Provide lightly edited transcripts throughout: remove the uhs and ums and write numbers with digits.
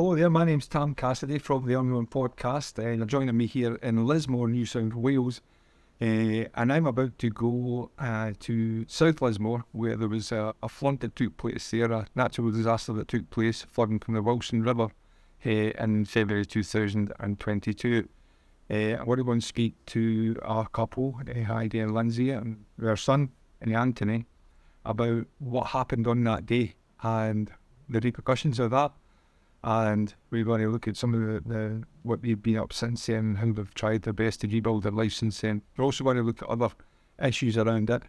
Hello there, my name's Tam Cassidy from the Unknown Podcast. You're joining me here in Lismore, New South Wales. And I'm about to go to South Lismore, where there was a flood that took place there, a natural disaster that took place, flooding from the Wilson River in February 2022. I want to go and speak to our couple, Heidi and Lindsay, and their son, Anthony, about what happened on that day and the repercussions of that. And we're going to look at some of the what they've been up since then, how they've tried their best to rebuild their life since then. We're also going to look at other issues around it.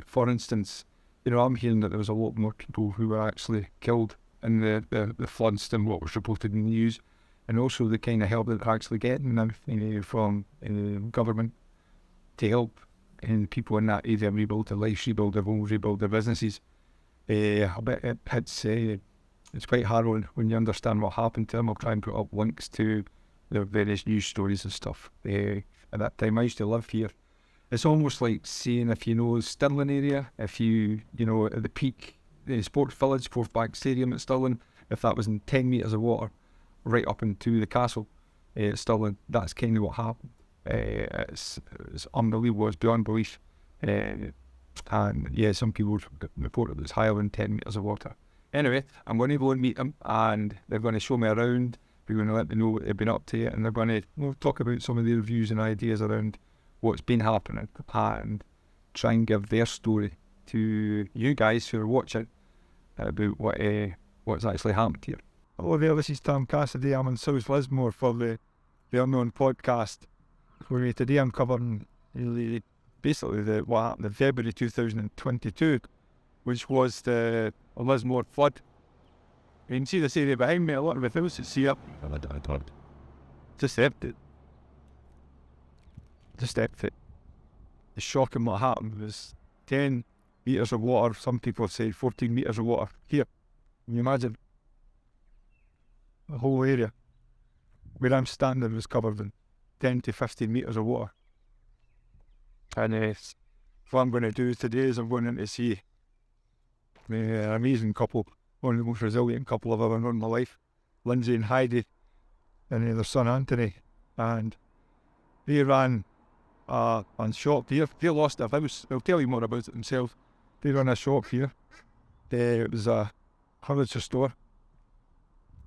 For instance, I'm hearing that there was a lot more people who were actually killed in the floods than what was reported in the news, and also the kind of help that they're actually getting now from government to help people in that area rebuild their lives, rebuild their homes, rebuild their businesses. I bet it's quite harrowing when you understand what happened to them. I'll try and put up links to the various news stories and stuff. At that time, I used to live here. It's almost like saying, if you know Stirling area, if you at the peak, the Sports Village, Forthbank Stadium at Stirling, if that was in 10 metres of water, right up into the castle at Stirling, that's kind of what happened. It's unbelievable, it's beyond belief. And yeah, some people reported it's higher than 10 metres of water. Anyway, I'm going to go and meet them, and they're going to show me around. We're going to let them know what they've been up to, and they're going to talk about some of their views and ideas around what's been happening, and try and give their story to you guys who are watching about what's actually happened here. Hello there, this is Tam Cassidy. I'm in South Lismore for the Unknown Podcast. Where today I'm covering basically what happened in February 2022, which was the Lismore flood. You can see this area behind me, a lot of the houses here. Just empty. The shocking what happened was 10 metres of water, some people say 14 metres of water here. Can you imagine? The whole area where I'm standing was covered in 10 to 15 metres of water. And what I'm going to do today is I'm going in to see an amazing couple, one of the most resilient couple I've ever known in my life, Lindsay and Heidi, and their son Anthony. And they ran a shop here. They lost their house. They'll tell you more about it themselves. They ran a shop here. It was a furniture store.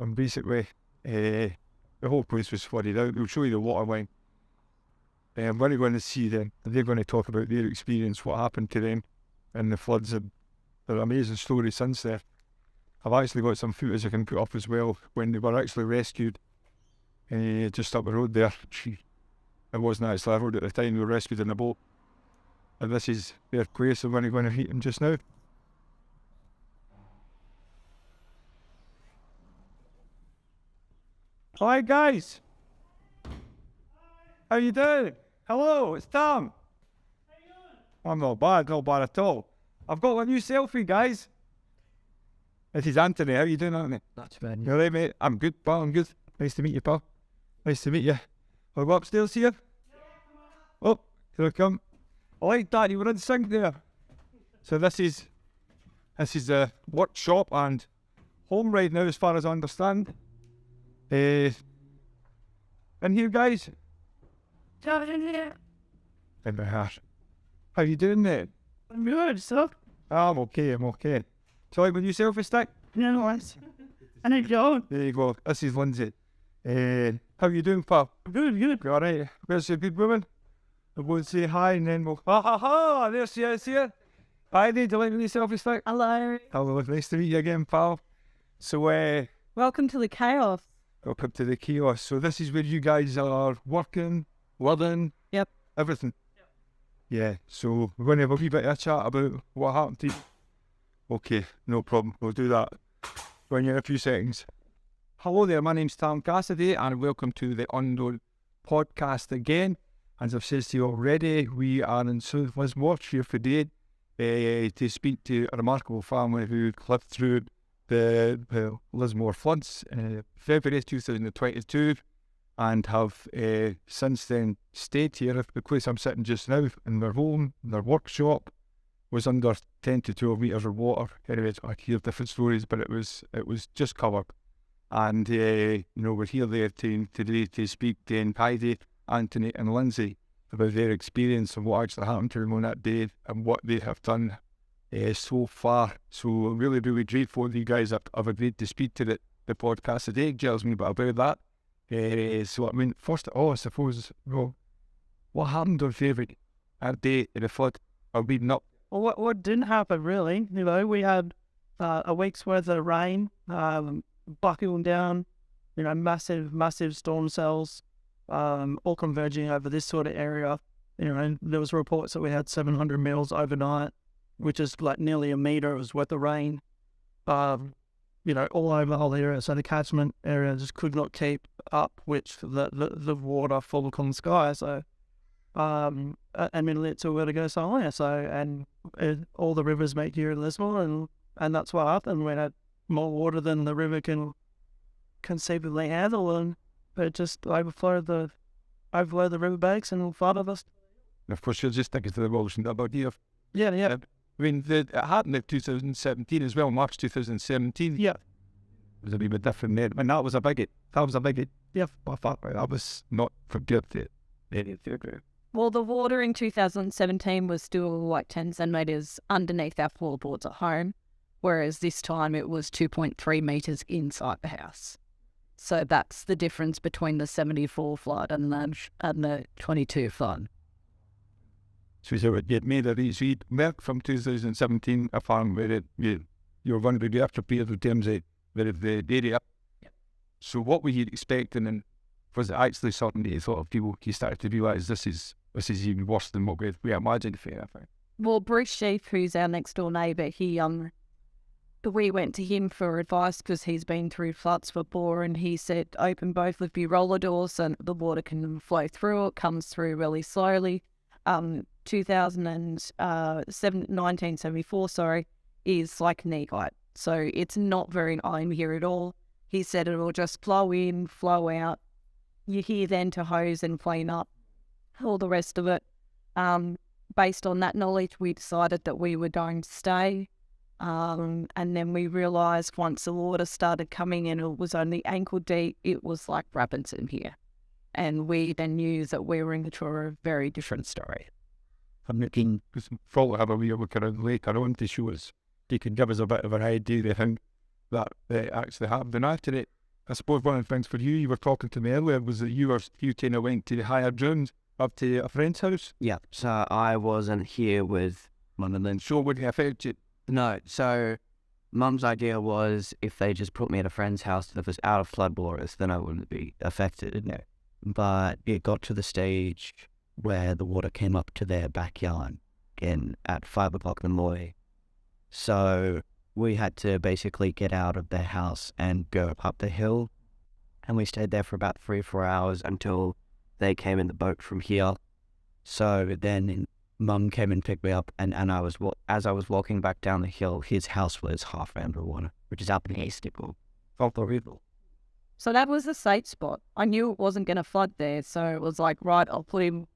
And basically, the whole place was flooded out. We'll show you the water line. I'm going to go in and see them. They're going to talk about their experience, what happened to them in the floods, and their amazing story since then. I've actually got some footage I can put up as well when they were actually rescued just up the road there. It wasn't actually a road at the time, they were rescued in a boat. And this is their place. I'm going to meet them just now. Hi guys! How you doing? Hello, it's Tam. How you doing? I'm not bad at all. I've got a new selfie, guys. This is Anthony. How you doing, Anthony? Not too bad. You alright, mate? I'm good, pal. I'm good. Nice to meet you, pal. Nice to meet you. I'll go upstairs here. Oh, here I come. I like that. You were in sync there. So this is the workshop and home right now, as far as I understand. And here, guys. In the heart. How you doing, mate? I'm good, so. I'm okay. So, like, with you selfie stick? No, it's. And I don't. There you go. This is Lindsay. How you doing, pal? Good. You alright? Where's your good woman? We'll say hi and then we'll. Ha! There she is here. Hi, do you like with your selfie stick? Hello. Hello, nice to meet you again, pal. So, Welcome to the chaos. welcome to the chaos. So, this is where you guys are working, living. Yep. Everything. Yeah, so we're going to have a wee bit of a chat about what happened to you. Okay, no problem. We'll do that when you're in a few seconds. Hello there, my name's Tam Cassidy, and welcome to the Unknown Podcast again. As I've said to you already, we are in South Lismore here today to speak to a remarkable family who lived through the Lismore floods in February 2022. And have since then stayed here. The place I'm sitting just now, in their home, their workshop, was under 10 to 12 metres of water. Anyway, I hear different stories, but it was just covered. And, we're here there today to speak to Heidi, Anthony and Lindsay about their experience and what actually happened to them on that day and what they have done so far. So I'm really, really grateful that you guys have agreed to speak to the podcast today. It tells me a bit about that. So, I mean, first of all, I suppose, what happened on favourite that day in the flood or leading up? Well, what didn't happen really? We had a week's worth of rain, buckling down, massive storm cells, all converging over this sort of area. And there was reports that we had 700 mils overnight, which is like nearly a metre worth of rain, all over the whole area. So the catchment area just could not keep up with the water fall from the sky. So, it's a where to go somewhere. So, all the rivers meet here in Lismore, and that's what happened. We had more water than the river can conceivably handle, and it just overflowed the riverbanks and flooded us. And of course, you're just thinking to the emotion about here. Yeah. I mean, it happened in 2017 as well, March 2017. Yeah. It was a wee bit different then. And that was a biggie. Yeah. I was not forgiven. Well, the water in 2017 was still like 10 centimetres underneath our floorboards at home, whereas this time it was 2.3 metres inside the house. So that's the difference between the 74 flood and the 22 flood. So it made a read work from 2017, a farm where you were going to do after period in terms of the area. Yep. So what were you expecting, and was it actually something that you thought you started to realise this is even worse than what we imagined? Well, Bruce Sheaf, who's our next door neighbour, we went to him for advice because he's been through floods before, and he said open both of your roller doors so the water can flow through. It comes through really slowly. 1974, is like knee height. So it's not very high here at all. He said it will just flow in, flow out. You hear then to hose and clean up all the rest of it. Based on that knowledge, we decided that we were going to stay. And then we realised once the water started coming in, it was only ankle deep, it was like rapids in here. And we then knew that we were in for a very different story. I'm looking, because probably have a wee look around later on to show us, you can give us a bit of an idea of how that actually happened. And after it, I suppose one of the things for you were talking to me earlier, was that you kind of went to the higher ground up to a friend's house. Yeah, so I wasn't here with Mum and Lynn. So would it affect you? No, so Mum's idea was if they just put me at a friend's house that was out of flood waters, then I wouldn't be affected. No. But it got to the stage where the water came up to their backyard at 5 o'clock in the morning. So we had to basically get out of their house and go up the hill. And we stayed there for about 3 or 4 hours until they came in the boat from here. So then Mum came and picked me up, and as I was walking back down the hill, his house was half underwater, which is up in Eastical. Unbelievable. So that was the safe spot. I knew it wasn't going to flood there, so it was like, right, I'll put him,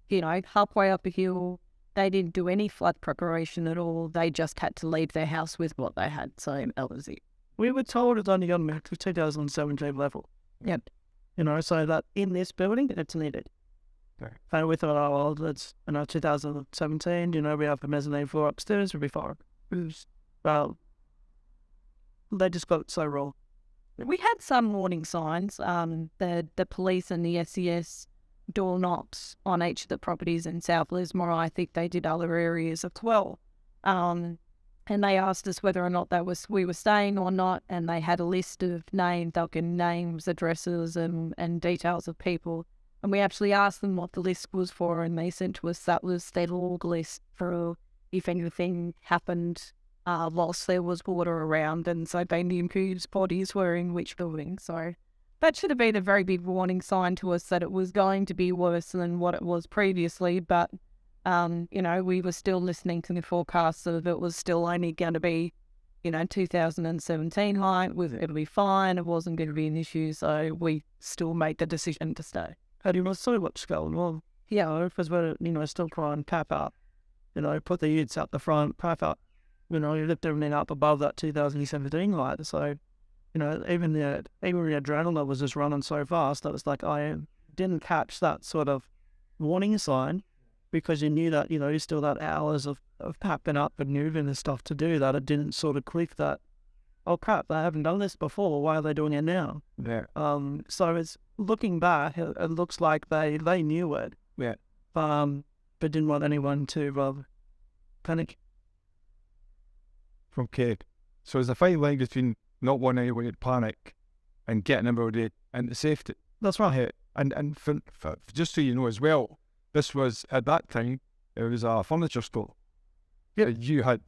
halfway up a hill. They didn't do any flood preparation at all. They just had to leave their house with what they had, so that was it. We were told it's only on to 2017 level. Yep. So that in this building, it's needed. Okay. And we thought, oh, well, it's 2017, we have a mezzanine floor upstairs, we'll be fine. Well, they just got so wrong. We had some warning signs. The police and the SES door knocks on each of the properties in South Lismore. I think they did other areas as well. And they asked us whether or not we were staying or not, and they had a list of names, addresses, and details of people. And we actually asked them what the list was for, and they sent to us that was their log list for if anything happened whilst there was water around, and so they knew whose bodies were in which building. So that should have been a very big warning sign to us that it was going to be worse than what it was previously. But, we were still listening to the forecasts of it was still only going to be, 2017 height. It'll be fine. It wasn't going to be an issue. So we still made the decision to stay. How do you not see what's going on? Yeah, because we're, still trying to pack up, put the utes out the front, pack up. You lift everything up above that 2017 height. So even the adrenaline was just running so fast that it's like I didn't catch that sort of warning sign, because you knew that, you still had hours of packing up and moving and stuff to do, that it didn't sort of click that, oh crap, they haven't done this before, why are they doing it now? Yeah. So it's looking back, it looks like they knew it. Yeah. But didn't want anyone to panic. Okay. So there's a fine line between not wanting anyone to panic and getting everybody into safety. That's right. And for just so you know as well, this was, at that time, it was a furniture store. Yeah. You had,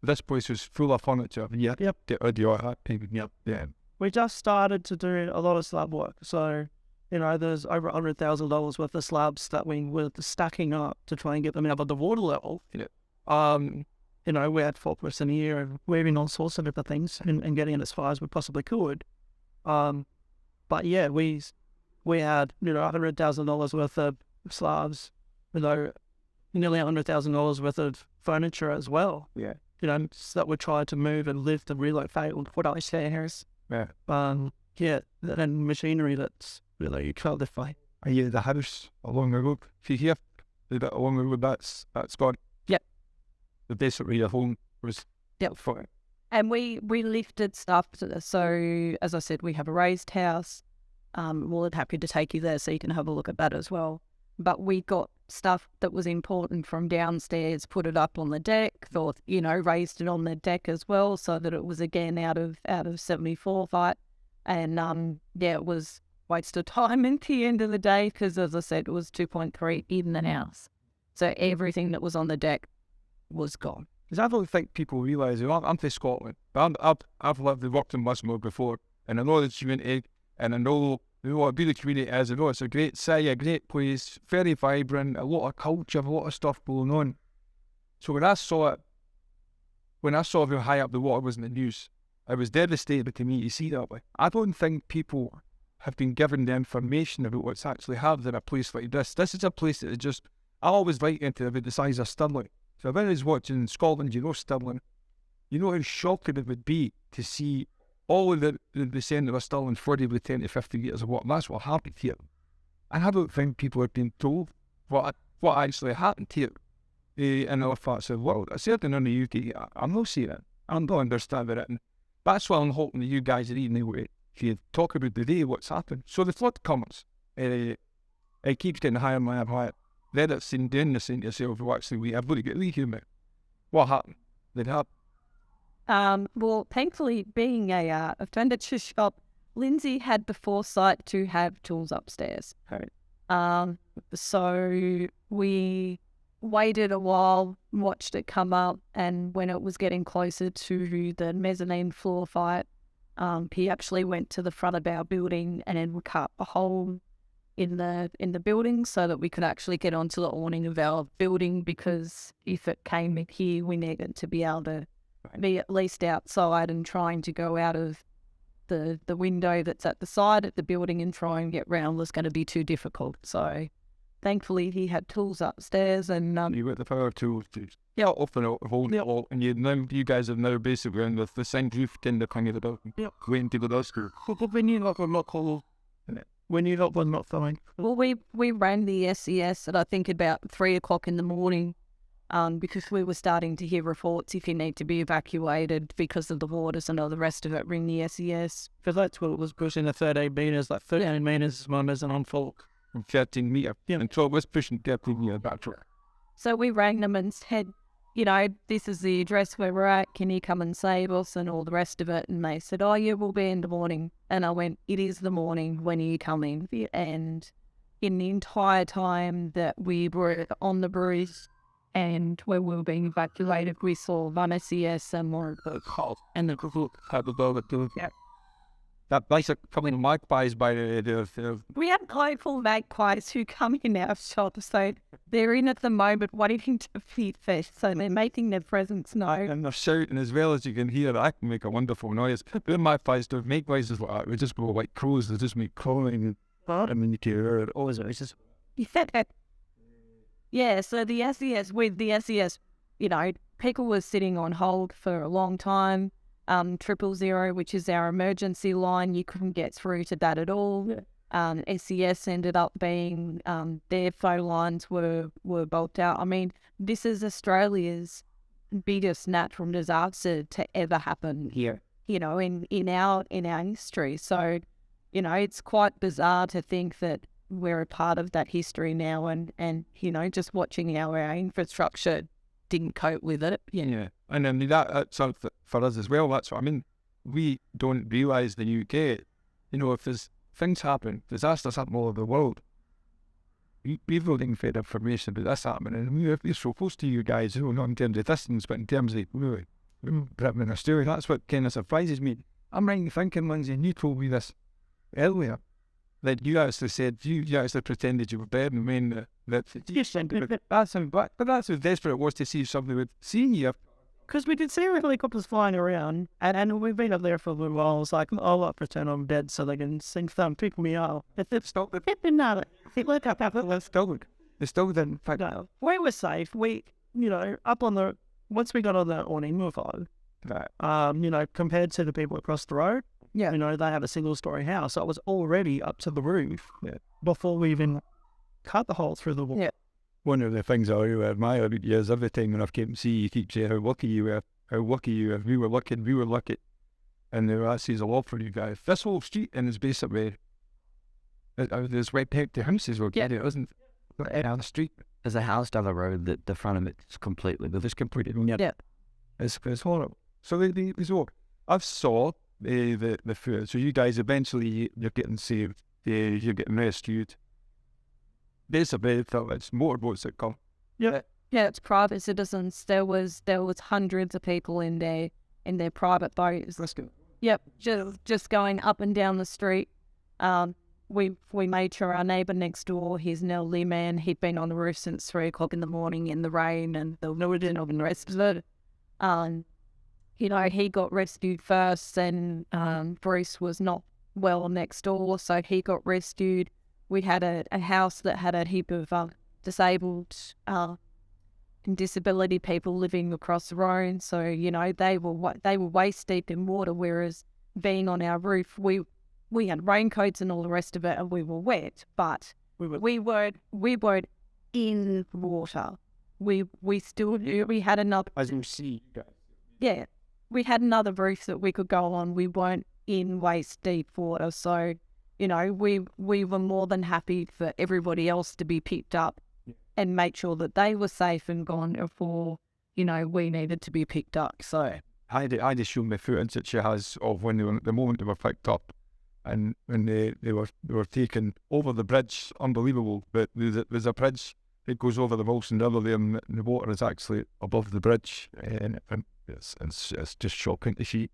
this place was full of furniture. Yeah. Yep. Yeah. We just started to do a lot of slab work. So, there's over $100,000 worth of slabs that we were stacking up to try and get them out of the water level. Yeah. We had 4% a year and weaving all sorts of different things and getting it as far as we possibly could. But yeah, we had, $100,000 worth of slabs, nearly $100,000 worth of furniture as well. Yeah. So that we tried to move and lift and relocate and put out stairs. Yeah. And machinery that's really qualified. Yeah, the house along the road. If you hear the bit along the road, that's gone. Yep. The basically your home was for it. And we lifted stuff. So as I said, we have a raised house. We're happy to take you there so you can have a look at that as well. But we got stuff that was important from downstairs, put it up on the deck, raised it on the deck as well, so that it was again out of 74 height. And it was waste of time at the end of the day, because as I said, it was 2.3 in the house. So everything that was on the deck was gone. Because I don't think people realise, I'm from Scotland, but I've lived and worked in Lismore before, and I know the community, and I know what a beautiful community is. I know it's a great city, a great place, very vibrant, a lot of culture, a lot of stuff going on. So when I saw how high up the water was in the news, I was devastated to me to see that way. I don't think people have been given the information about what's actually happened in a place like this. This is a place that is just, I always like into about the size of Stirling. So if anyone's watching in Scotland, Stirling, you know how shocking it would be to see all of the centre of Stirling flooded with 10 to 50 metres of water. That's what happened here. And I don't think people have been told what actually happened here in other parts of the world. Certainly in the UK, I'm not seeing it. I'm not understanding it. And that's what I'm hoping that you guys are eating away. If you talk about the day, what's happened. So the flood comes. It keeps getting higher and higher. Then it's saying to yourself, well, actually, we have got to get the human. What happened? Did it happen? Well, thankfully, being a furniture shop, Lindsay had the foresight to have tools upstairs. So we waited a while, watched it come up, and when it was getting closer to the mezzanine floor fight, he actually went to the front of our building and then cut a hole in the building so that we could actually get onto the awning of our building, because if it came in here, we needed to be able to be at least outside, and trying to go out of the window that's at the side of the building and try and get round was going to be too difficult. So thankfully he had tools upstairs, and you got the power tools to open up the whole, and you guys have now basically in the same roof kind of the building. Waiting to go to school. When you look, I'm not cold. When you look, I'm not fine. Well, we ran the SES at I think about 3 o'clock in the morning. Because we were starting to hear reports if you need to be evacuated because of the waters and all the rest of it, ring the SES. Because that's what was pushing the 13 metres, like 13 metres is one isn't on full. From 13 metres. Yeah. And so it was pushing 13 metres back to it. So we rang them and said, this is the address where we're at, can you come and save us and all the rest of it? And they said, oh yeah, we'll be in the morning. And I went, it is the morning, when are you coming? And in the entire time that we were on the bruise, and when we were being evacuated, we saw one SES and more and the had the dog too. Yeah. That basic coming magpies by the We have local magpies who come in our shop, so they're in at the moment waiting to feed fish, so they're making their presence known. And they're shouting as well as you can hear. That can make a wonderful noise. The magpies don't make noises like that. We just go like crows. They just make crowing. And then you can hear it. Always just. Yeah, so with the SES, people were sitting on hold for a long time. 000, which is our emergency line. You couldn't get through to that at all. SES ended up being, their phone lines were bulked out. I mean, this is Australia's biggest natural disaster to ever happen here, in our history. So, it's quite bizarre to think that we're a part of that history now, and just watching how our infrastructure didn't cope with it. Yeah. And then that's something for us as well. That's what I mean. We don't realise the UK, if there's things happen, disasters happen all over the world. We've looking for information about this happening, and we're so close to you guys, not in terms of distance, but in terms of Britain and Australia. That's what kind of surprises me. I'm right thinking, Lindsay, and you told me this earlier, that you actually said, you actually pretended you were dead, and mean that that's how desperate it was to see somebody with seeing you. Because we did see helicopters flying around, and we've been up there for a little while. It's like, I'll pretend I'm dead so they can sing some, pick me up. It's still didn't. No, we were safe. We, once we got on the awning, we were fine. Compared to the people across the road, they have a single-story house. So it was already up to the roof before we even cut the hole through the wall. Yeah. One of the things I admire about you is every time when I've came to see you, keep saying how lucky you were, we were lucky, and that says a lot for you guys. This whole street is basically, there's right back to houses, it isn't down the street. There's a house down the road that the front of it's completely, It's horrible. So I've saw the food. So you guys eventually you're getting saved, you're getting rescued. Basically, it's motorboats that come. Yeah, it's private citizens. There was hundreds of people in their private boats. Let's go. Yep, just going up and down the street. We made sure our neighbour next door, he's an elderly man, he'd been on the roof since 3 o'clock in the morning in the rain, and the rest of it. He got rescued first, and Bruce was not well next door, so he got rescued. We had a house that had a heap of disabled and disability people living across the road. So they were waist deep in water, whereas being on our roof, we had raincoats and all the rest of it, and we were wet, but we weren't in water. We had another. As you see, guys. Yeah, we had another roof that we could go on. We weren't in waist deep water, so. We were more than happy for everybody else to be picked up and make sure that they were safe and gone before, we needed to be picked up. So I just showed my footage that she has of when the moment they were picked up, and when they were taken over the bridge. Unbelievable, but there's a bridge that goes over the Wilson River there, and the water is actually above the bridge, and it's just shocking to see.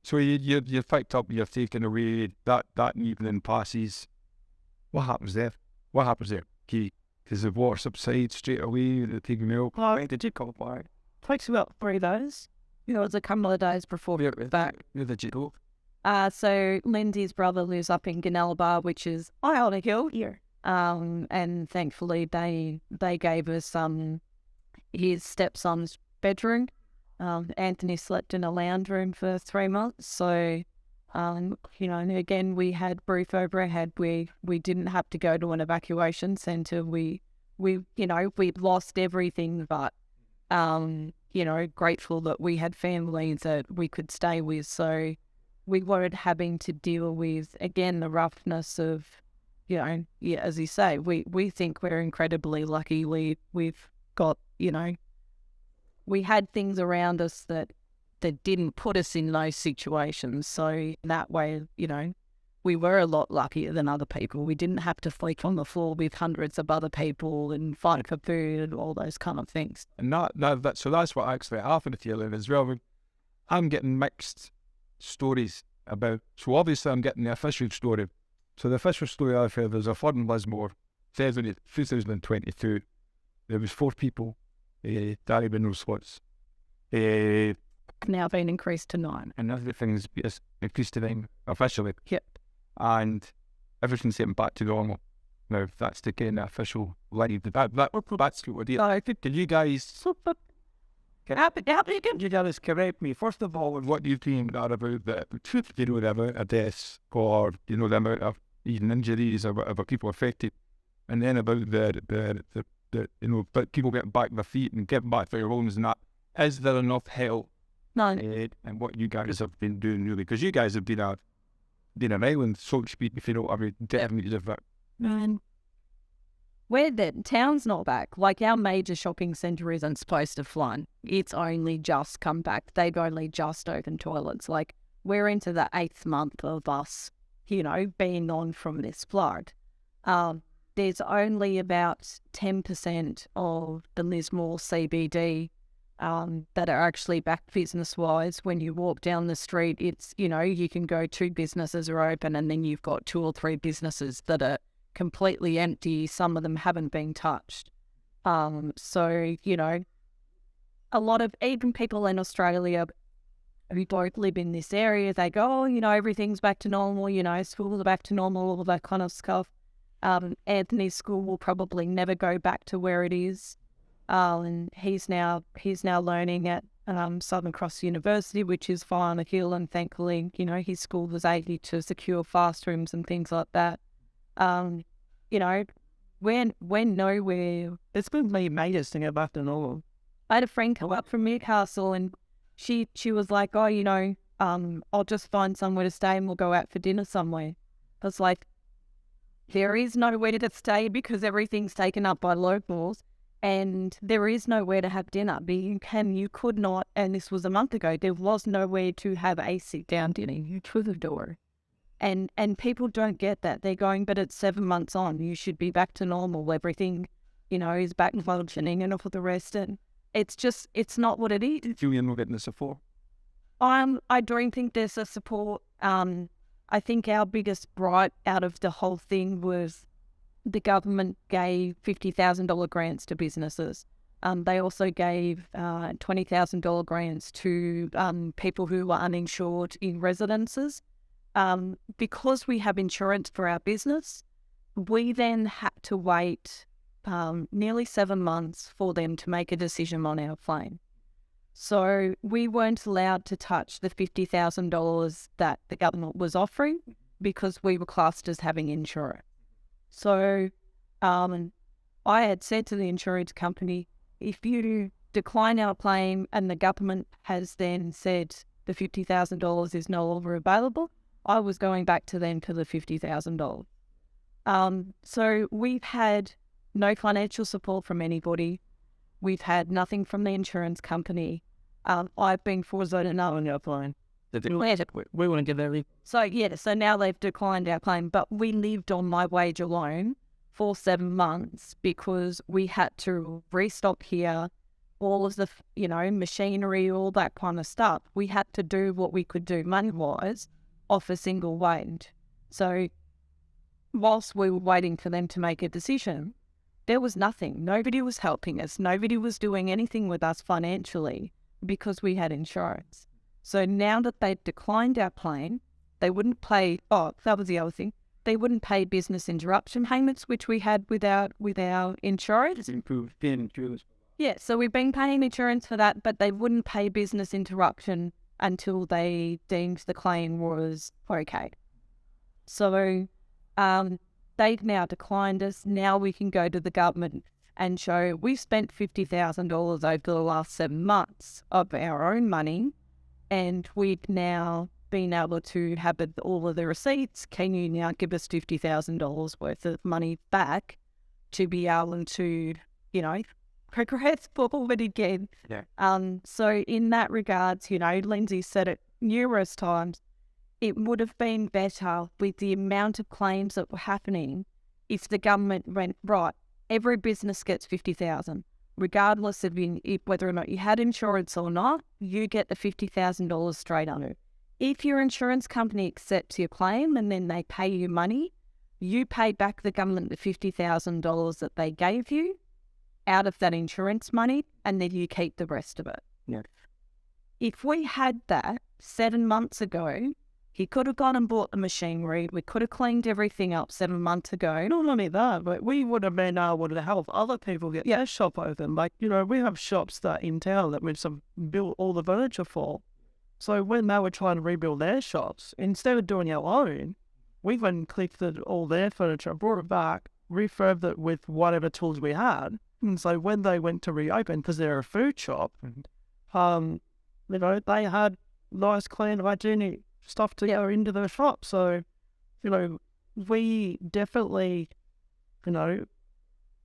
So you're picked up, you're taken away, that evening passes. What happens there? Because the water subsides straight away, they take me out. Oh, did you come back? Takes about 3 days. It was a couple of days before we were back. Where did you go? So Lindsay's brother lives up in Gunnellabar, which is high on a hill here. And thankfully they gave us his stepson's bedroom. Anthony slept in a lounge room for 3 months. So, again, we had roof over our head. We didn't have to go to an evacuation centre. We lost everything, but, grateful that we had families that we could stay with. So we weren't having to deal with, again, the roughness of, as you say, we think we're incredibly lucky. We've got, we had things around us that didn't put us in those situations. So that way, we were a lot luckier than other people. We didn't have to sleep on the floor with hundreds of other people and fight for food and all those kind of things. And so that's what actually happened to you as well. I'm getting mixed stories about. So obviously I'm getting the official story. So the official story I've heard, there's a flood in Lismore, February 2022. There was 4 people. Died in those floods. Now been increased to 9. And everything's increased to 9 officially. Yep. And everything's getting back to normal. Now, that's the kind of official line. That's what we're dealing. Can How you guys correct me? First of all, what you think about the amount of deaths or the amount of even injuries of people affected, and then about the but people getting back on their feet and getting back to their homes and that. Is there enough help? No. And what you guys have been doing really, because you guys have been an island, so to speak, if you know what I mean, definitely different. Where the town's not back, like our major shopping centre isn't supposed to flood. It's only just come back. They've only just opened toilets. Like, we're into the 8th month of us, being on from this flood. There's only about 10% of the Lismore CBD that are actually back business-wise. When you walk down the street, it's, you can go 2 businesses are open and then you've got 2 or 3 businesses that are completely empty. Some of them haven't been touched. So, a lot of even people in Australia who don't live in this area, they go, everything's back to normal, schools are back to normal, all that kind of stuff. Anthony's school will probably never go back to where it is. And he's now learning at Southern Cross University, which is far on a hill, and thankfully, his school was able to secure fast rooms and things like that. We're nowhere. It's been the amazing to go back to normal. I had a friend come up from Newcastle, and she was like, oh, I'll just find somewhere to stay and we'll go out for dinner somewhere. I was like, there is nowhere to stay because everything's taken up by locals, and there is nowhere to have dinner. But you could not, and this was a month ago, there was nowhere to have a sit-down dinner through the door. And people don't get that. They're going, but it's 7 months on. You should be back to normal. Everything, is back functioning and all the rest. And it's not what it is. Julian will get the support. I don't think there's a support. I think our biggest gripe out of the whole thing was the government gave $50,000 grants to businesses. They also gave $20,000 grants to people who were uninsured in residences. Because we have insurance for our business, we then had to wait nearly 7 months for them to make a decision on our claim. So we weren't allowed to touch the $50,000 that the government was offering because we were classed as having insurance. So I had said to the insurance company, if you decline our claim and the government has then said the $50,000 is no longer available, I was going back to them for the $50,000. So we've had no financial support from anybody. We've had nothing from the insurance company. I've been forced to know on our claim. We want to get there. So now they've declined our claim, but we lived on my wage alone for 7 months because we had to restock here, all of the, machinery, all that kind of stuff. We had to do what we could do money-wise off a single wage. So whilst we were waiting for them to make a decision, there was nothing. Nobody was helping us. Nobody was doing anything with us financially because we had insurance. So now that they've declined our claim, they wouldn't pay, that was the other thing, they wouldn't pay business interruption payments, which we had with our insurance. Improved insurance. Yeah, so we've been paying insurance for that, but they wouldn't pay business interruption until they deemed the claim was okay. So they've now declined us. Now we can go to the government and show we've spent $50,000 over the last 7 months of our own money, and we've now been able to have all of the receipts. Can you now give us $50,000 worth of money back to be able to, progress forward again? Yeah. So in that regards, Lindsay said it numerous times, it would have been better with the amount of claims that were happening if the government went, right, every business gets $50,000, regardless of whether or not you had insurance or not, you get the $50,000 straight on it. If your insurance company accepts your claim and then they pay you money, you pay back the government the $50,000 that they gave you out of that insurance money, and then you keep the rest of it. Yeah. If we had that 7 months ago, He could have gone and bought the machinery. We could have cleaned everything up 7 months ago. Not only that, but we would have been able to help other people get their shop open. Like, we have shops that in town that we've built all the furniture for. So when they were trying to rebuild their shops, instead of doing our own, we went and collected all their furniture, brought it back, refurbed it with whatever tools we had. And so when they went to reopen, because they're a food shop, they had nice, clean, hygienic stuff to go into the shop. So, we definitely,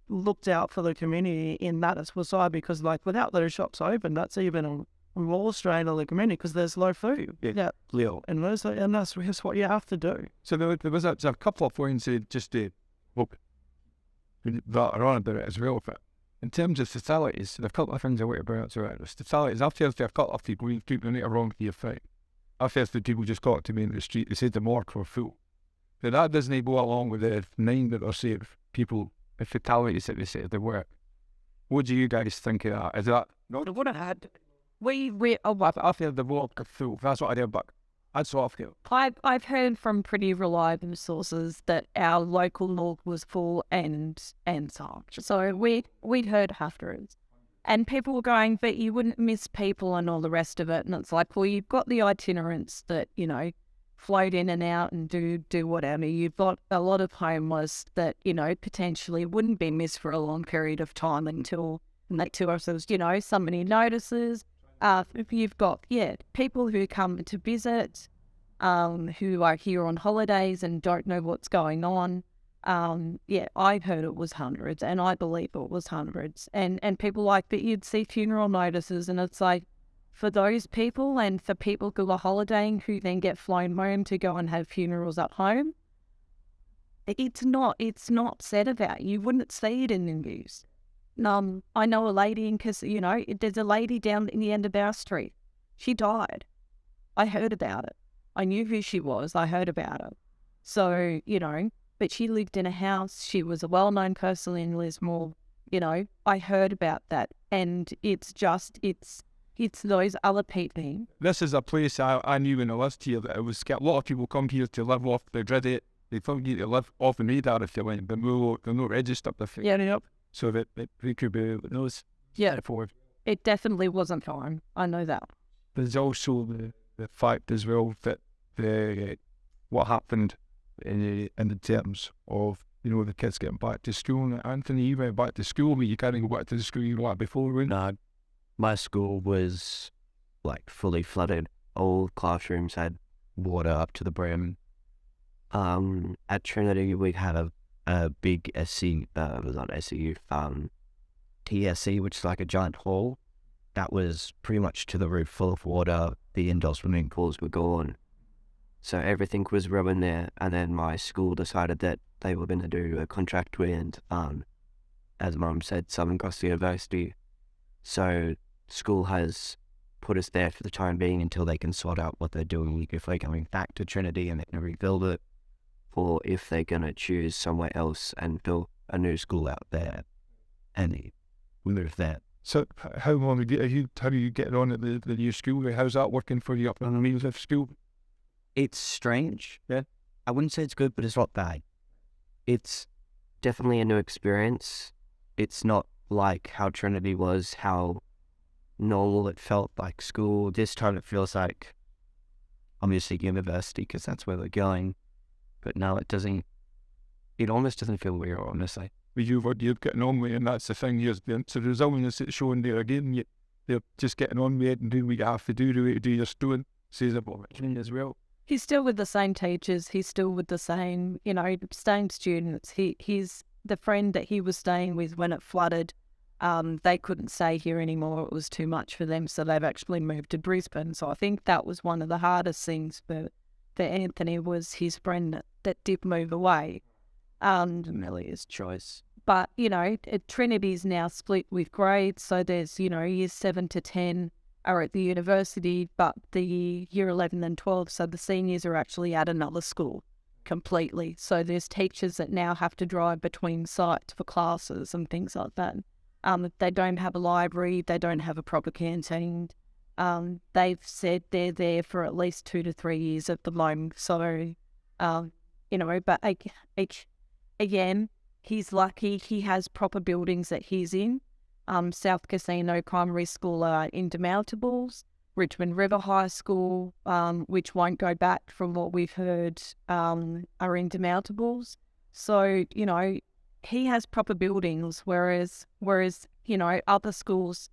looked out for the community in that side, because without those shops open, that's even a more strain on the community because there's low food. Yeah. And that's what you have to do. So there was a couple of points just to look that are on about it as well. But in terms of fatalities, there are a couple of things I want to bring up about this. Fatalities, I've heard a couple of people who took the wrong to your fight. I've heard the people just got to me in the street, they said the morgue were full. Now that doesn't go along with the 9 that are saying people, the fatalities that they said they were. What do you guys think of that? Is that not what I had? I've heard the morgue were full. That's what I did, but that's what I've heard. I've heard from pretty reliable sources that our local morgue was full and such. So we'd heard hundreds. And people were going, but you wouldn't miss people and all the rest of it. And it's like, well, you've got the itinerants that, float in and out and do whatever. You've got a lot of homeless that, potentially wouldn't be missed for a long period of time until somebody notices. You've got, people who come to visit, who are here on holidays and don't know what's going on. I heard it was hundreds, and I believe it was hundreds. And people like that, you'd see funeral notices, and it's like, for those people and for people who are holidaying who then get flown home to go and have funerals at home, it's not said about. You wouldn't see it in the news. I know a lady there's a lady down in the end of our street. She died. I heard about it. I knew who she was. I heard about it. So, but she lived in a house. She was a well-known person in Lismore. I heard about that. And it's those other people. This is a place I knew when I lived here that it was a lot of people come here to live off the dread it. They come here to live off the radar if you went, but they're not registered if Yep. So that they could be those. Yeah. It definitely wasn't fine. I know that. There's also the fact as well that what happened in the terms of the kids getting back to school. Anthony, you went back to school, but you can't go back to the school you were at before, right? No, my school was fully flooded. All classrooms had water up to the brim. At Trinity, we had a big SC, it was not SCU, TSC, which is like a giant hall. That was pretty much to the roof, full of water. The indoor swimming pools were gone. So everything was ruined there. And then my school decided that they were going to do a contract with, as Mum said, Southern Cross University. So school has put us there for the time being until they can sort out what they're doing, if they're going back to Trinity and they're going to rebuild it, or if they're going to choose somewhere else and build a new school out there. And we move there. So how long are you getting on at the new school? How's that working for you up in the means of school? It's strange. Yeah. I wouldn't say it's good, but it's not bad. It's definitely a new experience. It's not like how Trinity was, how normal it felt like school. This time it feels like, obviously, university, because that's where we're going. But no, it almost doesn't feel weird, honestly. With you, what you're getting on with, and that's the thing, the resilience that's showing there again, they're just getting on with it and doing what you have to do your student, says about it as well. He's still with the same teachers. He's still with the same, same students. He's the friend that he was staying with when it flooded. They couldn't stay here anymore. It was too much for them, so they've actually moved to Brisbane. So I think that was one of the hardest things for Anthony, was his friend that did move away. Really his choice. But, Trinity's now split with grades. So there's, years 7 to 10 are at the university, but the year 11 and 12, so the seniors are actually at another school completely. So there's teachers that now have to drive between sites for classes and things like that. They don't have a library, they don't have a proper canteen. They've said they're there for at least 2 to 3 years at the moment. So, but again, he's lucky he has proper buildings that he's in. South Casino Primary School are indemountables. Richmond River High School, which won't go back from what we've heard, are indemountables. So, he has proper buildings, whereas other schools,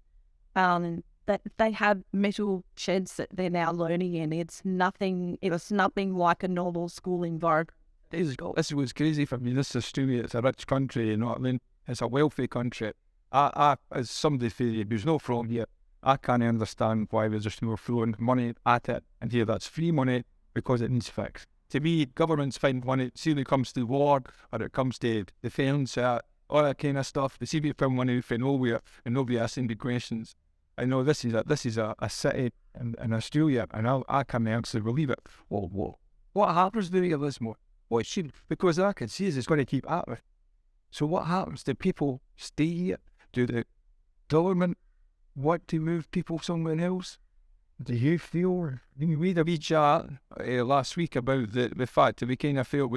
that they have metal sheds that they're now learning in. It's nothing like a normal school environment. This was crazy for me. This is Australia. It's a rich country, you know what I mean? It's a wealthy country. I as somebody who's not from here, I can't understand why we're just throwing money at it. And here, that's free money because it needs fixed. To me, governments find money, see when it comes to war or it comes to defence, all that kind of stuff. They see we found money from nowhere and nobody asks any questions. I know this is a city in Australia, and I can't actually believe it. Whoa. What happens to the Lismore? What should, because I can see is it's going to keep happening. So what happens? Do people stay here? Do the government want to move people somewhere else? Do you feel? We had a wee chat last week about the fact that we kind of felt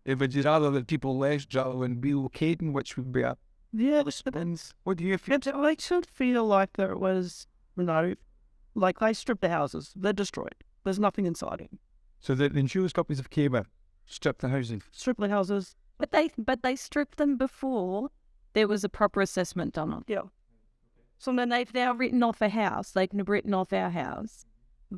it would rather that people left rather than relocating, which would be a... Yeah, this depends. What do you feel? It makes it feel like there was, like they stripped the houses. They're destroyed. There's nothing inside it. So the insurance companies have came in, stripped the housing. Stripped the houses. But they stripped them before there was a proper assessment done on. Yeah. So then they've now written off a house. They've written off our house,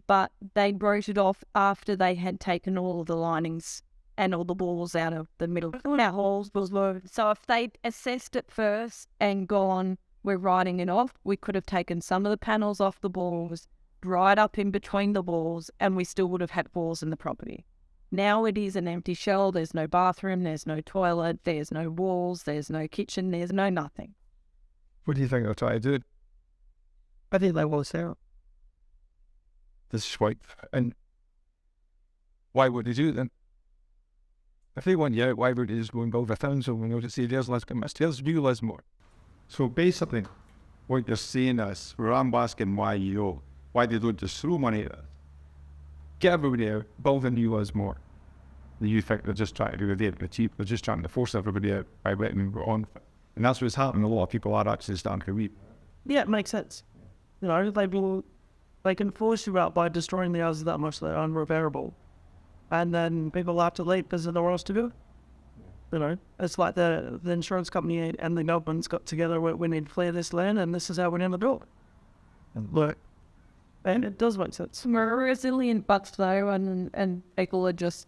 but they wrote it off after they had taken all of the linings and all the walls out of the middle. Our halls was low. So if they'd assessed it first and gone, we're writing it off, we could have taken some of the panels off the walls, right up in between the walls, and we still would have had walls in the property. Now it is an empty shell. There's no bathroom, there's no toilet, there's no walls, there's no kitchen, there's no nothing. What do you think they'll try to do? I think they will sell. This is why. And why would they do it then? If they want you out, why would they just go and build a town somewhere else to say there's new Lismore? So basically, what you're saying is, where I'm asking why they don't just throw money at it. Get everybody out, build a new Lismore. You think they're just trying to do it cheap, they're just trying to force everybody out by letting them go on. And that's what's happening. A lot of people are actually starting to weep. Yeah, it makes sense. They can force you out by destroying the houses that much they're unrepairable. And then people have to leave because there's nowhere else to go. It's like the insurance company and the government's got together, we need to clear this land and this is how we're going to do it. And look, and it does make sense. We're a resilient bunch though, and people are just,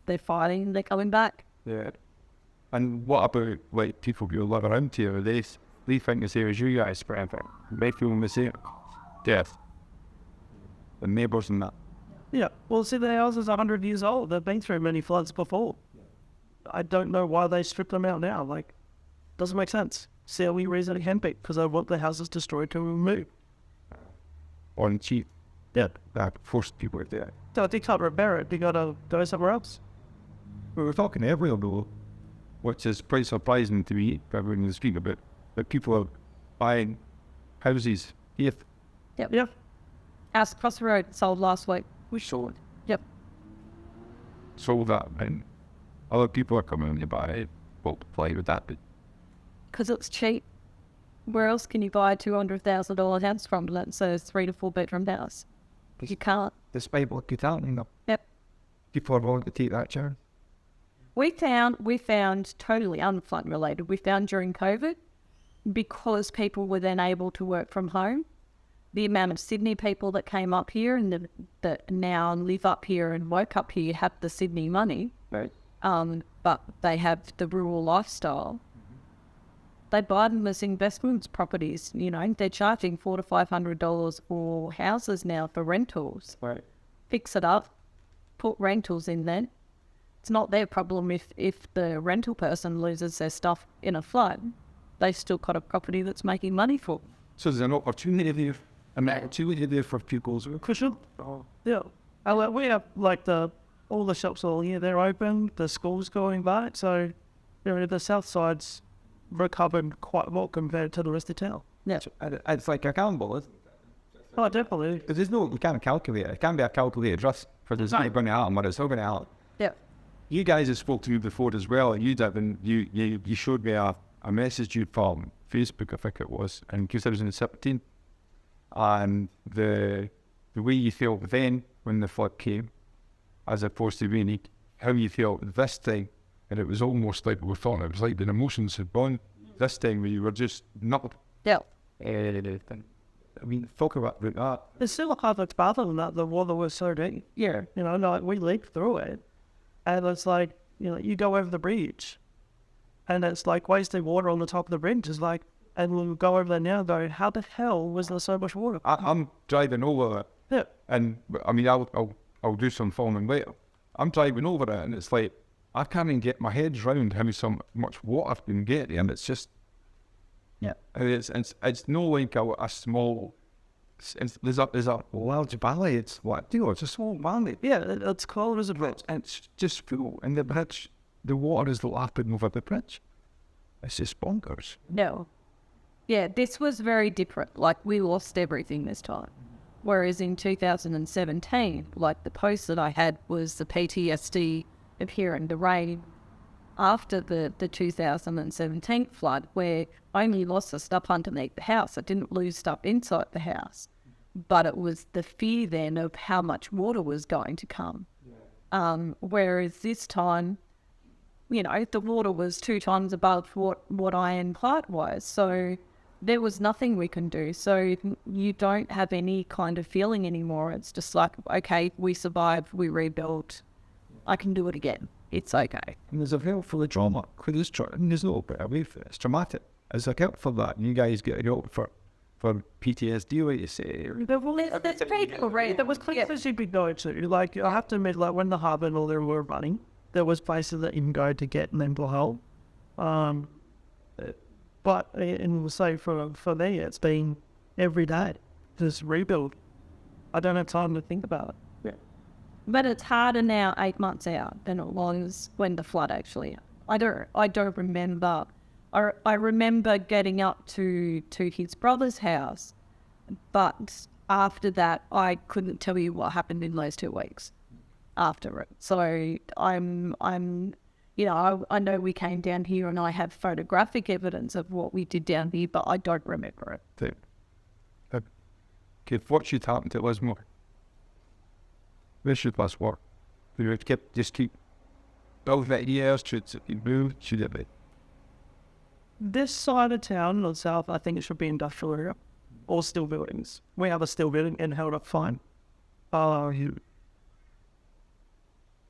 they're fighting, they're coming back. Yeah. And what about people who live around here? They think the same as you guys, for anything. They feel the same. Death. The neighbours and that. Yeah, well, see, the house is 100 years old. They've been through many floods before. I don't know why they stripped them out now. Doesn't make sense. Sell we reason it can be because I want the houses destroyed to remove. On cheap. Yeah. That forced people out there. So if they can't repair it, they got to go somewhere else. We were talking earlier though, which is pretty surprising to me, everyone to speak about, that people are buying houses here. Yep. Yeah. House across the road sold last week. We sold. Yep. Sold that, and other people are coming in to buy it. Multiply with that, but Because it's cheap. Where else can you buy a $200,000 house from? Let's say a 3 to 4 bedroom house. You can't. despite what you're telling them, Yep. people are willing to take that chance. We found totally unflood related. We found during COVID, because people were then able to work from home, the amount of Sydney people that came up here and that now live up here and woke up here have the Sydney money, Right. but they have the rural lifestyle. They buy them as investments properties. They're charging $400 to $500 for houses now for rentals. Right. Fix it up, put rentals in there. It's not their problem if the rental person loses their stuff in a flood. They've still got a property that's making money for them. So there's an opportunity there, for people as well. For sure. Yeah. We have all the shops all here, they're open, the school's going back, so the south side's recovered quite well compared to the rest of town. Yeah. It's like a gamble, isn't it? Oh, definitely. Because you can't calculate it. It can't be a calculated risk for it's not going to happen, or it's not going to happen. Yeah. You guys have spoke to me before as well, and you showed me a message you from Facebook, I think it was, in 2017, and the way you felt then when the flood came, as opposed to how you felt this time, and it was almost like we thought it was like the emotions had gone. This time where you were just not. Yeah. I mean, talk about that. It's still a hard battle than that. The water was so deep. Yeah. You know, like we leaped through it. And it's like, you know, you go over the bridge and it's like wasted water on the top of the bridge. It's like, and we'll go over there now and go, how the hell was there so much water? I'm driving over it. Yeah. And I mean, I'll do some filming later. I'm driving over it and it's like, I can't even get my head around how much water I've been getting. And it's just, yeah. And it's no like a small, there's a large valley. It's what, it's a small valley. Yeah, it's cold as a bridge. And it's just full. And the bridge, the water is lapping over the bridge. It's just bonkers. No. Yeah, this was very different. Like, we lost everything this time. Whereas in 2017, like, the post that I had was the PTSD of hearing the rain after the 2017 flood, where I only lost the stuff underneath the house. I didn't lose stuff inside the house. But it was the fear then of how much water was going to come. Whereas this time, you know, the water was 2 times above what Iron Clark was. So there was nothing we can do. So you don't have any kind of feeling anymore. It's just like, okay, we survived, we rebuilt. I can do it again. It's okay. And there's a help for the trauma. There's no better way for it. It's traumatic. There's a help for that. And you guys get help for PTSD, like you say. That's pretty cool, right? There was places you could go to. Like, I have to admit, like, when the harbour and all there were running, there was places that you can go to get mental help. But, and we'll say for me, it's been every day, just rebuild. I don't have time to think about it. Yeah. But it's harder now 8 months out than it was when the flood actually. I don't remember. I remember getting up to his brother's house, but after that, I couldn't tell you what happened in those 2 weeks after it. So I'm you know, I know we came down here and I have photographic evidence of what we did down here, but I don't remember it. Okay, what should happen to Lismore? Where should this work? Do we just keep building it here? Should it move? Should it be? This side of town, or south, I think it should be industrial area or steel buildings. We have a steel building and held up fine. You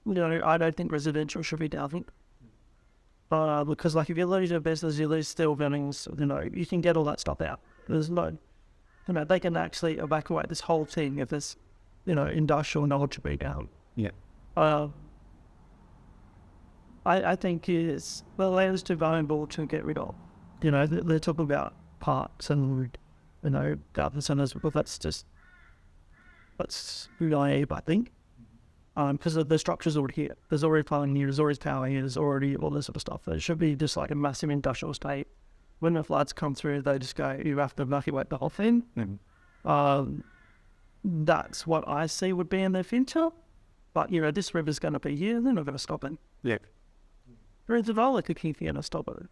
know, I don't think residential should be down here. Because, like, if you lose your business, you lose steel buildings, you know, you can get all that stuff out. There's no, you know, they can actually evacuate this whole thing if there's, you know, industrial knowledge to be down. Yeah. I think the land is too valuable to get rid of. You know, they're talking about parks and, you know, garden centres, but that's naive, I think. Because the structure's already here. There's already plumbing here, there's already power here, there's already all this sort of stuff. It should be just like a massive industrial estate. When the floods come through, they just go, you have to evacuate the whole thing. Mm-hmm. That's what I see would be in the future. But, you know, this river's going to be here, they're not going to stop it. Yeah. There's a dollar could keep here and stop it.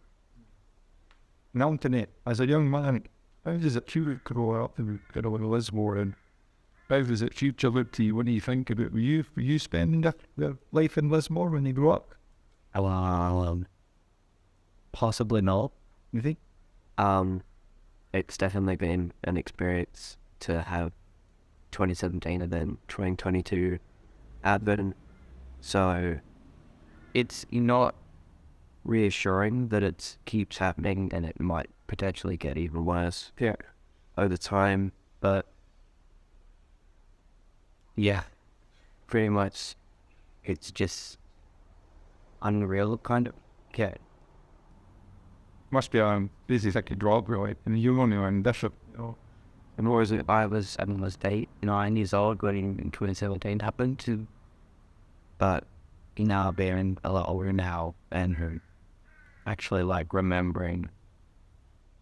Now, Anthony, as a young man, how does it feel to grow up in Lismore, and how does it future look to you? What do you think about it? Were you spending your life in Lismore when you grew up? Possibly not. You think? It's definitely been an experience to have 2017 and then 2022 happen. So it's not reassuring that it keeps happening and it might potentially get even worse over time. But yeah, pretty much it's just unreal, kind of. Yeah. Must be a busy thing to draw up, really, and you're only on different, you know. And what was it? I was 9 years old when 2017 happened. But now being a lot older now and actually like remembering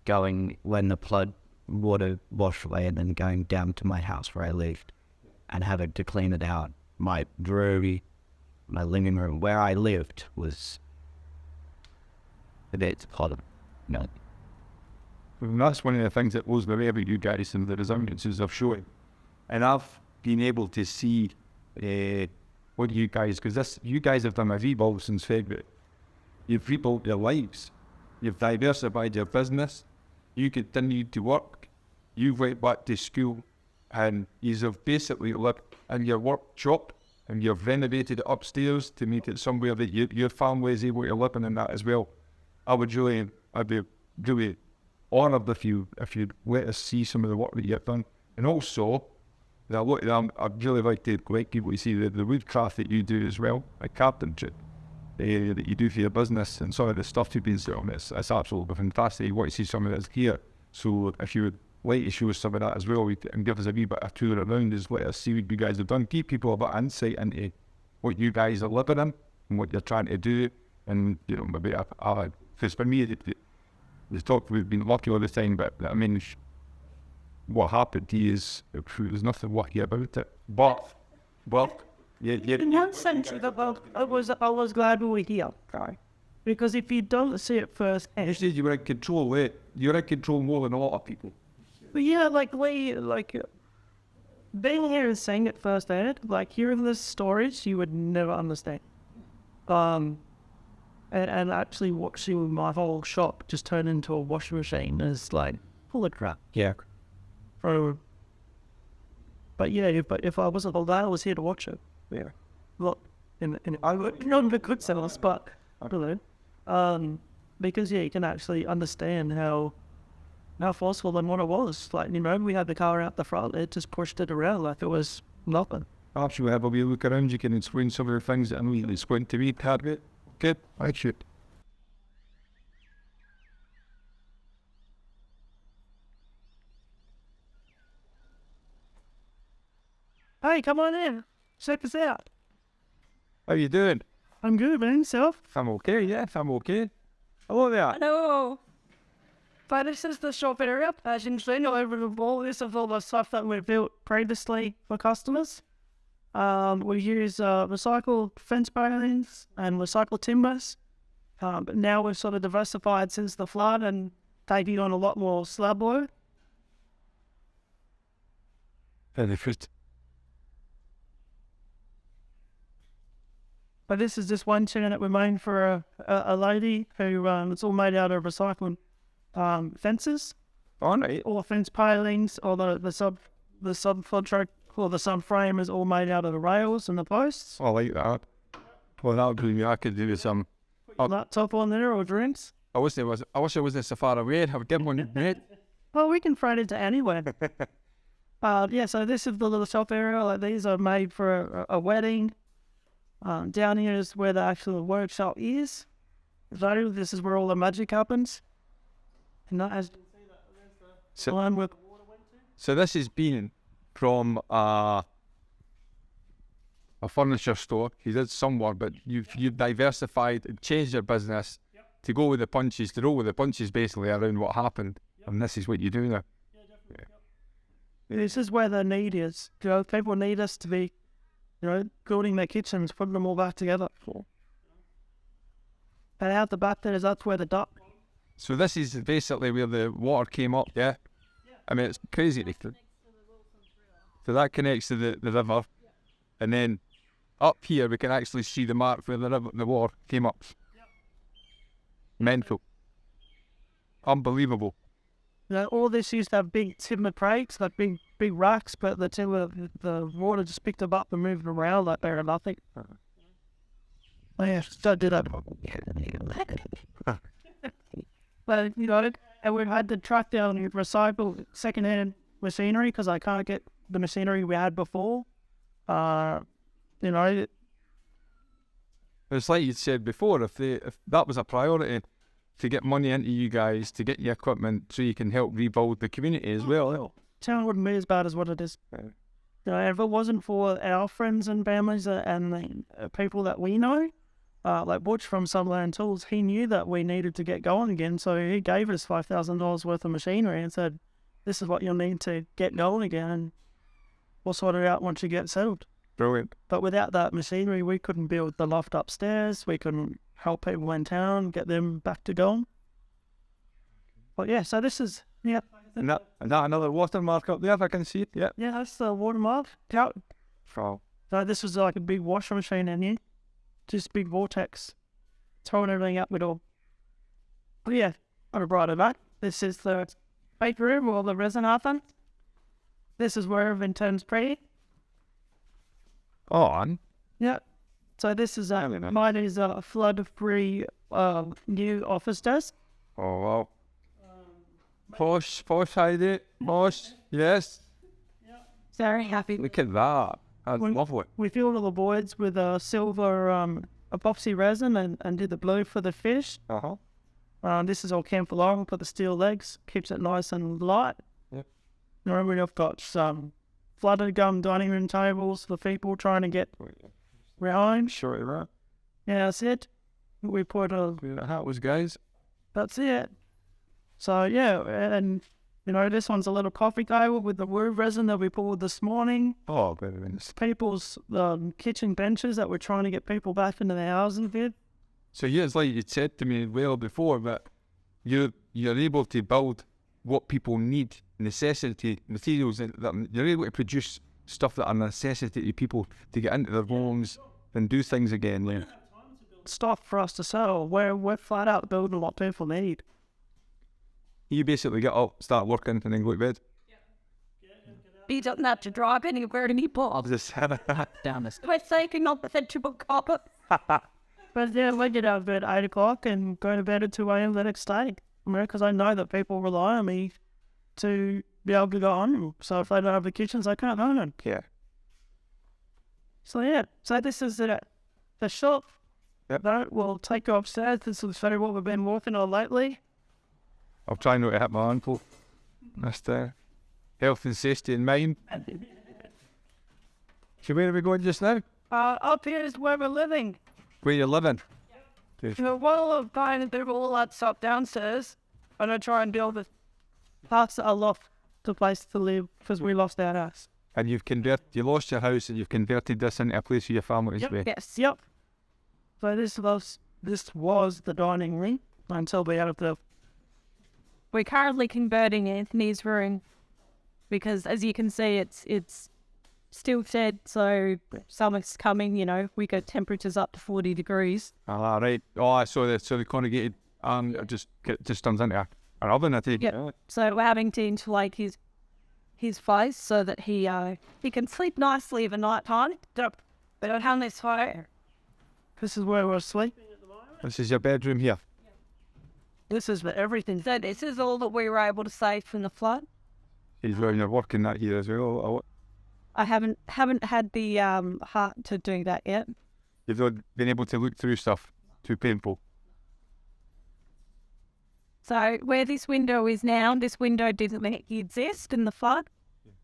going when the flood water washed away and then going down to my house where I lived and having to clean it out. My brewery, my living room, where I lived was a bit hot. No. And that's one of the things that blows me away about you guys and the resemblances of showing. And I've been able to see what you guys, because you guys have done a rebuild since February. You've rebuilt your lives. You've diversified your business. You continued to work. You went back to school, and you've basically lived in your workshop, and you've renovated it upstairs to make it somewhere that your family is able to live in that as well. I'd be really honoured if you'd let us see some of the work that you've done. And also, I'd really like people to see the woodcraft that you do as well, like carpentry, that you do for your business, and some of the stuff you've been selling. It's absolutely fantastic. You want to see some of this here. So if you would like to show us some of that as well, and give us a wee bit of tour around, just let us see what you guys have done. Give people a bit of insight into what you guys are living in and what you're trying to do. And, maybe because for me, the talk, we've been lucky all the time, but I mean, what happened to you is, there's nothing lucky about it. But, In one sense, I was glad we were here, right? Because if you don't see it first, you said you were in control, you're in control more than a lot of people. but yeah, being here and seeing it firsthand, hearing the stories, you would never understand. And actually watching my whole shop just turn into a washing machine is full of crap. Yeah. But if I wasn't all that, I was here to watch it. Yeah. Look, not in the good sense, but I don't know. Because you can actually understand how forceful and what it was. We had the car out the front, it just pushed it around like it was nothing. Perhaps you have a wee look around, you can explain some of the things that I'm really explaining to me, Target. Good, I should. Hey, come on in. Check us out. How you doing? I'm good, man. Yourself? I'm okay, yeah, I'm okay. Hello there. Hello. But this is the shop area. As you can see, over the wall, this is all the stuff that we built previously for customers. We use recycled fence panelings and recycled timbers. But now we've sort of diversified since the flood and taking on a lot more slab work. Benefit. But this is just one tenant that we made for a lady who it's all made out of recycled fences. All right. All the fence palings, or the subcontract or the subframe is all made out of the rails and the posts. I like that. Well, that would be me. I could do with some. Laptop on there or drinks. I wish it wasn't so far away. I'd give one right. Well, we can throw it into anywhere. So this is the little shop area. These are made for a wedding. Down here is where the actual workshop is. So this is where all the magic happens. And that, as you can see, there's the line where the water went to. So this has been from a furniture store. You did some work, but you've diversified and changed your business to go with the punches, to roll with the punches basically around what happened. And this is what you do now. Yeah, definitely. Yeah. This is where the need is. People need us to be, building their kitchens, putting them all back together. And out the back that's where the duct. So this is basically where the water came up, yeah? I mean, it's crazy. So that connects to the river. And then up here, we can actually see the mark where the water came up. Mental. Unbelievable. All this used to have big timber crates, big racks, but the water just picked them up and moved them around like they were nothing. Don't do that. But, and we've had to track down and recycle second-hand machinery because I can't get the machinery we had before. It's like you said before, if that was a priority, to get money into you guys, to get your equipment so you can help rebuild the community as well. Town wouldn't be as bad as what it is. If it wasn't for our friends and families and the people that we know, like Butch from Sunland Tools, he knew that we needed to get going again, so he gave us $5,000 worth of machinery and said, this is what you'll need to get going again, and we'll sort it out once you get settled. Brilliant. But without that machinery, we couldn't build the loft upstairs. We couldn't help people in town, get them back to going. But yeah, so this is, yeah. And that another watermark up there, if I can see it. Yeah. Yeah, that's the watermark. Out. Oh. So this was like a big washing machine in here. Just big vortex. Throwing everything up with all. But yeah, on a brighter note, this is the bake room or the resin oven. This is where everything turns pretty. On. Yeah. So this is Really nice. mine is a flood-free new office desk. Oh, wow. Posh, Heidi. Posh. Yes. Very happy. Look at that. That's lovely. We filled all the voids with a silver epoxy resin and did the blue for the fish. Uh-huh. This is all camphor oil for the steel legs. Keeps it nice and light. Yep. Now we've got some flooded gum dining room tables for people trying to get behind. Sure, right. Yeah, that's it. We put a... That was, guys. That's it. So yeah, and you know, this one's a little coffee table with the wood resin that we pulled this morning. Oh, very nice. People's kitchen benches that we're trying to get people back into their houses with. So yeah, it's like you said to me well before, that you're able to build what people need, necessity materials, that you're able to produce stuff that are necessity to people to get into their homes and do things again. Yeah. Stuff for us to sell. We're flat out building what people need. You basically get up, start working, and then go to bed. He doesn't have to drive anywhere anymore. Just Down the We're taking off the vegetable carpet. But yeah, we get out of bed at 8 o'clock and go to bed at 2 a.m. the next day. Because I know that people rely on me to be able to go home. So if they don't have the kitchens, they can't own them. Yeah. So yeah, so this is the shop. Yep. That we'll take you upstairs. This will show you what we've been working on lately. I'll try not to hit my ankle. That's health and safety in mind. So where are we going just now? Up here is where we're living. Where you're living? While I'm trying to do all that stuff downstairs, I'm going to try and build a pass a loft to place to live because we lost our house. And you lost your house and you've converted this into a place for your family to be. Yes. Yep. So this was the dining room until we had the... We're currently converting Anthony's room because, as you can see, it's still shed, so summer's coming, you know, we got temperatures up to 40 degrees. Ah, right. Oh, I saw that. So the corrugated it just turns into an oven, I take. Yep. So we're having to insulate his face so that he can sleep nicely at night time. But I hung this fire. This is where we're sleeping at the moment. This is your bedroom here. This is the everything. So this is all that we were able to save from the flood. You're working that here as well. I haven't had the heart to do that yet. You've not been able to look through stuff. Too painful. So where this window is now, this window didn't exist in the flood.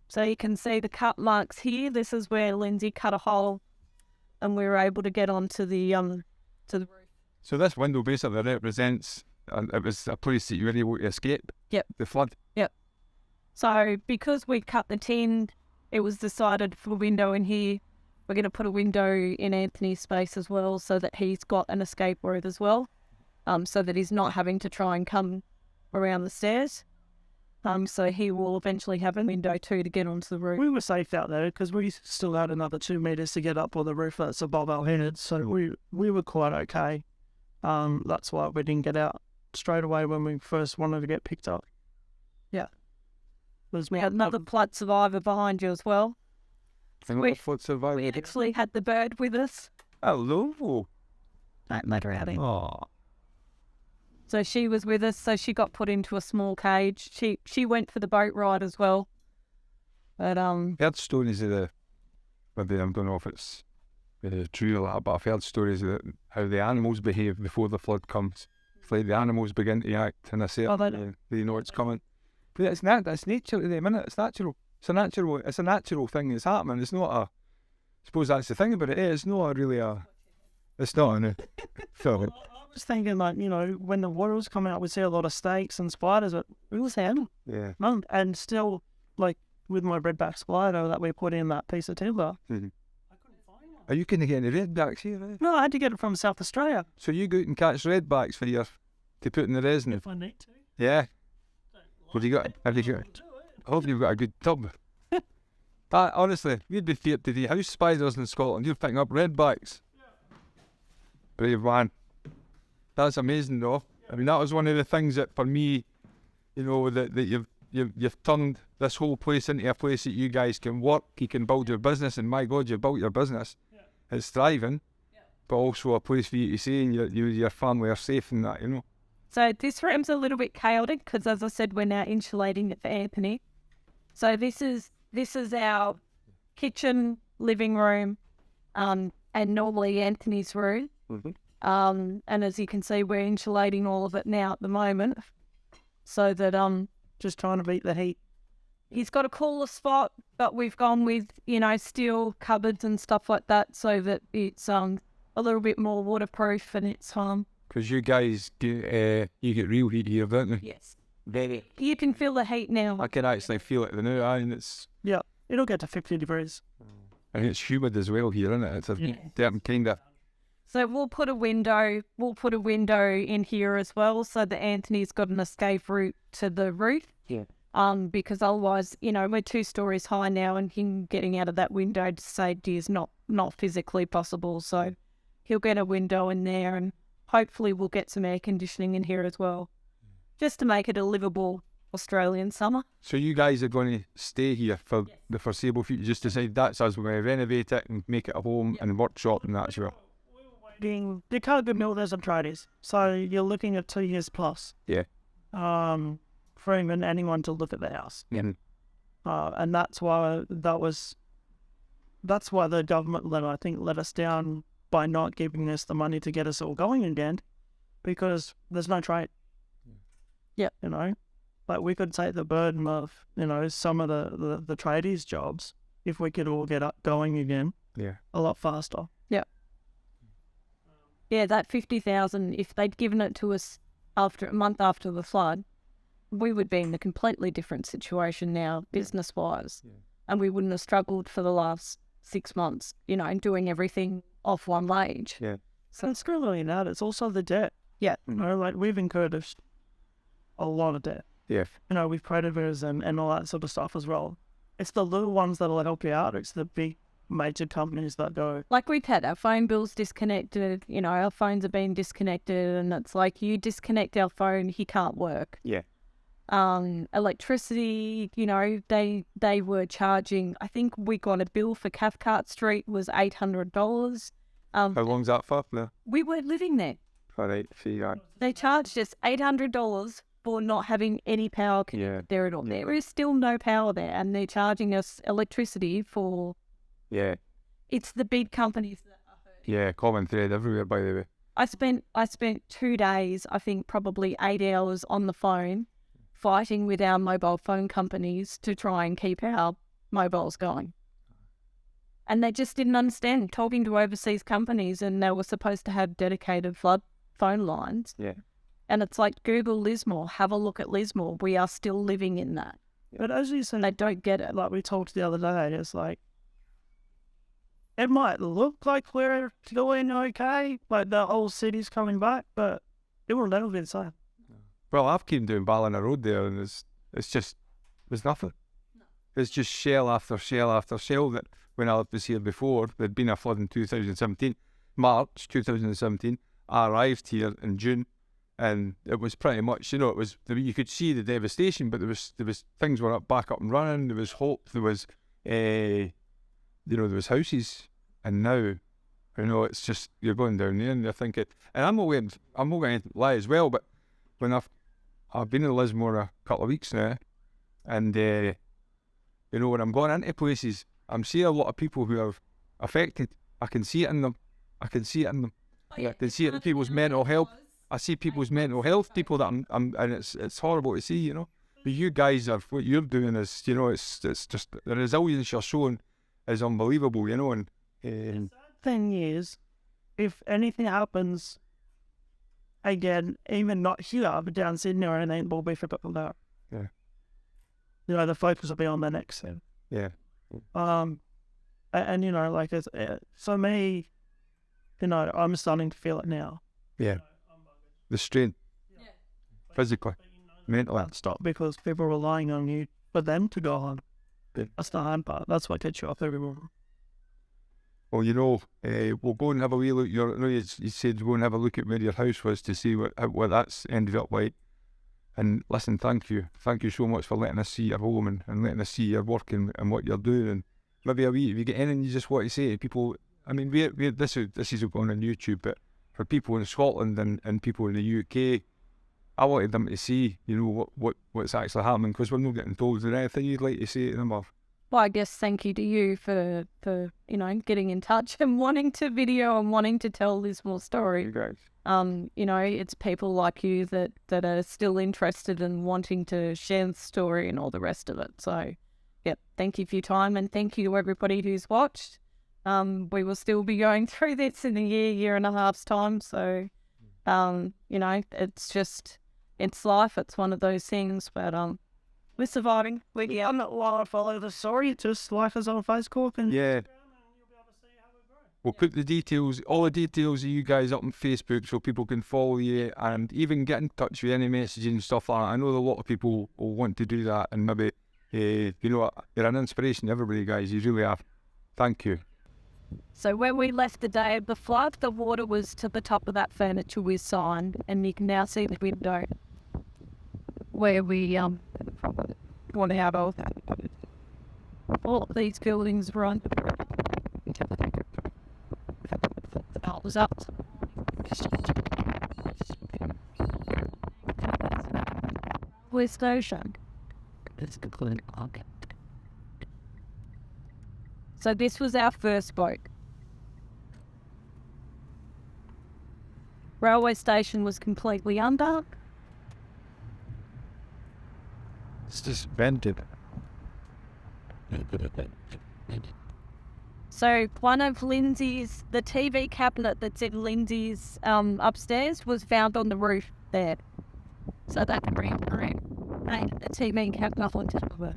So you can see the cut marks here. This is where Lindsay cut a hole and we were able to get onto the roof. So this window basically represents it was a place that you were able to escape. Yep. The flood. Yep. So because we cut the tin, it was decided for a window in here. We're going to put a window in Anthony's space as well so that he's got an escape route as well, so that he's not having to try and come around the stairs. So he will eventually have a window too to get onto the roof. We were safe out there because we still had another 2 meters to get up on the roof that's above our heads, so we were quite okay. That's why we didn't get out straight away when we first wanted to get picked up. Yeah. There's We had another flood survivor behind you as well. Another flood survivor. We actually had the bird with us. Hello. Don't let her have it. Oh. So she was with us, so she got put into a small cage. She went for the boat ride as well. But Heard stories of maybe I don't know if it's true or not, but I've heard stories of how the animals behave before the flood comes. It's like the animals begin to act in a certain they know it's coming. But it's that's nature to them, isn't it? It's natural. It's a natural thing that's happening. It's not I suppose that's the thing about it. It's not really it's not. Sorry. was thinking, like, you know, when the water was coming out, we'd see a lot of snakes and spiders, but we was handling Yeah. none. And still, like, with my redback spider that we put in that piece of timber, Are you going to get any redbacks here? Eh? no, I had to get it from South Australia So you go out and catch redbacks for your to put in the resin? if I need to. Yeah. Have you got? Have you got? I hope you've got a good tub. Honestly, we'd be feared to the house spiders in Scotland. You're picking up redbacks. Brave man. That's amazing, though. I mean, that was one of the things that, for me, you know, that you've turned this whole place into a place that you guys can work, you can build your business, and my God, you built your business. It's thriving, but also a place for you to say and your family are safe in that, you know. So this room's a little bit chaotic because, as I said, we're now insulating it for Anthony. So this is our kitchen, living room, and normally Anthony's room. And as you can see, we're insulating all of it now at the moment, so that Just trying to beat the heat. he's got a cooler spot, but we've gone with, you know, steel cupboards and stuff like that, so that it's a little bit more waterproof and it's Because you guys get real heat here, don't you? yes, you can feel the heat now. I can actually feel it now, and it's It'll get to 50 degrees. humid as well here, isn't it? It's a certain kind of. So we'll put a window in here as well, so that Anthony's got an escape route to the roof. Yeah. Because otherwise, you know, we're 2 stories high now, and him getting out of that window to safety is not physically possible. So he'll get a window in there, and hopefully we'll get some air conditioning in here as well, just to make it a livable Australian summer. So you guys are going to stay here for the foreseeable future? Just decide that's us. We're going to renovate it and make it a home and workshop and that as well. You can't be builders and tradies, so you're looking at 2 years plus. Yeah. For even anyone to look at the house. Yeah. And that's why the government let us down by not giving us the money to get us all going again, because there's no trade. Yeah. You know, like we could take the burden of, you know, some of the tradies' jobs if we could all get up going again. Yeah. A lot faster. Yeah, that 50,000, if they'd given it to us a month after the flood, we would be in a completely different situation now, business-wise. Yeah. And we wouldn't have struggled for the last 6 months, you know, doing everything off one wage. Yeah. So it's not only that, it's also the debt. Yeah. You know, like we've incurred a lot of debt. Yeah. You know, with creditors and all that sort of stuff as well. It's the little ones that'll help you out. It's the big major companies that go. Like we've had our phone bills disconnected, you know, our phones have been disconnected, and it's like you disconnect our phone, he can't work. Yeah. Electricity, you know, they were charging, I think we got a bill for Cathcart Street was $800. How long's that for now? We weren't living there. All right. See, They charged us $800 for not having any power connected there at all. There is still no power there, and they're charging us electricity for... Yeah. It's the big companies that are hurting. Yeah, common thread everywhere, by the way. I spent 2 days, I think probably 8 hours on the phone, fighting with our mobile phone companies to try and keep our mobiles going. And they just didn't understand, talking to overseas companies, and they were supposed to have dedicated flood phone lines. Yeah. And it's like, Google Lismore, have a look at Lismore. We are still living in that. But as you said, They don't get it. like we talked the other day, it's like, it might look like we're doing okay, like the whole city's coming back, but it will never be the same. Well, I've came down Ballina Road there, and it's just, there's nothing. No. It's just shell after shell after shell. That when I was here before, there'd been a flood in 2017, March 2017. I arrived here in June, and it was pretty much, you know, it was, you could see the devastation, but there was things were back up and running. There was hope. There was, you know, there was houses, and now, you know, it's just, you're going down there and you're thinking, and I'm not going to lie as well, but when I've been in Lismore a couple of weeks now, and you know, when I'm going into places, I'm seeing a lot of people who are affected. I can see it in them. I can see it in people's mental health. I see people's mental health, people that I'm and it's horrible to see, you know. But you guys what you're doing is, you know, it's just the resilience you're showing is unbelievable, you know. And the thing is, if anything happens again, even not here, but down Sydney or anything, will be forgotten about. Yeah. You know, the focus will be on the next thing. Yeah. And you know, like, for me, you know, I'm starting to feel it now. Yeah. The strain. Physically. Mentally. Can't stop because people are relying on you for them to go on. Yeah. That's the hard part. That's what gets you up every morning. Well, you know, we'll go and have a wee look. I know you said go and have a look at where your house was to see what that's ended up like. And listen, thank you so much for letting us see your home and letting us see your work and what you're doing. And maybe if you get anything you just want to say to people, I mean, this is going on YouTube, but for people in Scotland and people in the UK, I wanted them to see, you know, what's actually happening, because we're not getting told. Is there anything you'd like to say to them? Or? Well, I guess thank you to you for you know, getting in touch and wanting to video and wanting to tell Lismore story. You guys. You know, it's people like you that are still interested in wanting to share the story and all the rest of it. So, yep, thank you for your time, and thank you to everybody who's watched. We will still be going through this in a year and a half's time. So, you know, it's life. It's one of those things, but we're surviving. I'm not allowed to follow the story. Just like us on Facebook and Yeah. Instagram, and you'll be able to see how we grow. We'll put the details, all the details of you guys up on Facebook so people can follow you and even get in touch with any messaging and stuff like that. I know a lot of people will want to do that, and maybe, you know, you're an inspiration to everybody, guys. You really are. Thank you. So when we left the day of the flood, the water was to the top of that furniture we signed, and you can now see the window where we want out of. All of these buildings were under the was up. West Station. So this was our first boat. Railway station was completely under. It's just vented. So one of Lindsay's, the TV cabinet that's in Lindsay's upstairs was found on the roof there. So that can bring the TV cabinet on top of it.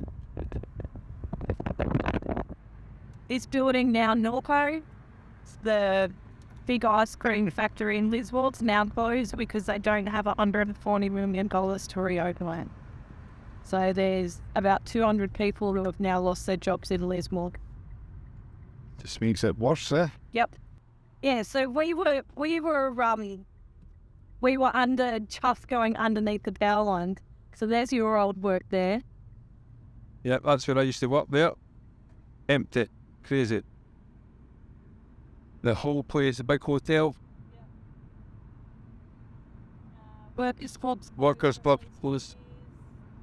This building now, Norco, the big ice cream factory in Lismore, it's now closed because they don't have $140 million to reopen it. So there's about 200 people who have now lost their jobs in Lismore. Just makes it worse, eh? Yep. Yeah, so we were under, just going underneath the power line. So there's your old work there. Yep, that's where I used to work there. Empty. Crazy. The whole place, a big hotel. Workers' clubs. Workers' club closed.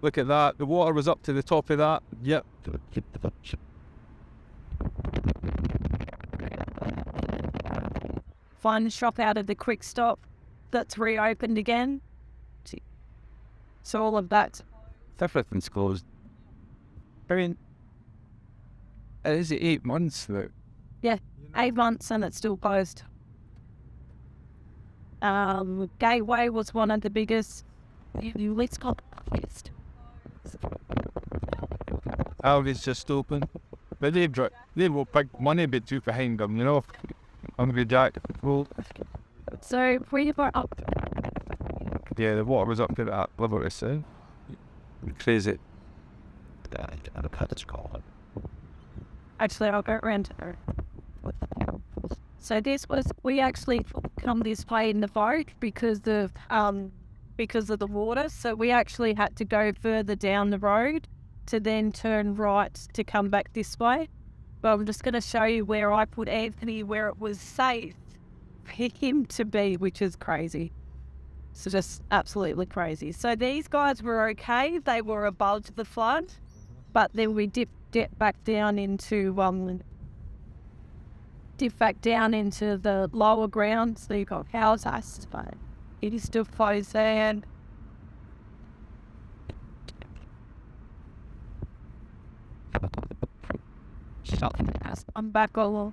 Look at that. The water was up to the top of that. Yep. Find the shop out of the quick stop that's reopened again. So all of that. Everything's closed. I mean, it is 8 months though. Yeah, 8 months and it's still closed. Gateway was one of the biggest. Let's go. Aldi's just open. But they've big money bit too behind them, you know. Hungry Jack. Well, so we were up. yeah, the water was up to that level, it's crazy. Actually, I'll go around to her. So we actually come this way in the boat because of the water. So we actually had to go further down the road to then turn right to come back this way. But I'm just going to show you where I put Anthony, where it was safe for him to be, which is crazy. So just absolutely crazy. So these guys were okay. They were above the flood, but then we dipped back down into the lower ground. So you've got houses, but it is still frozen. I'm back all.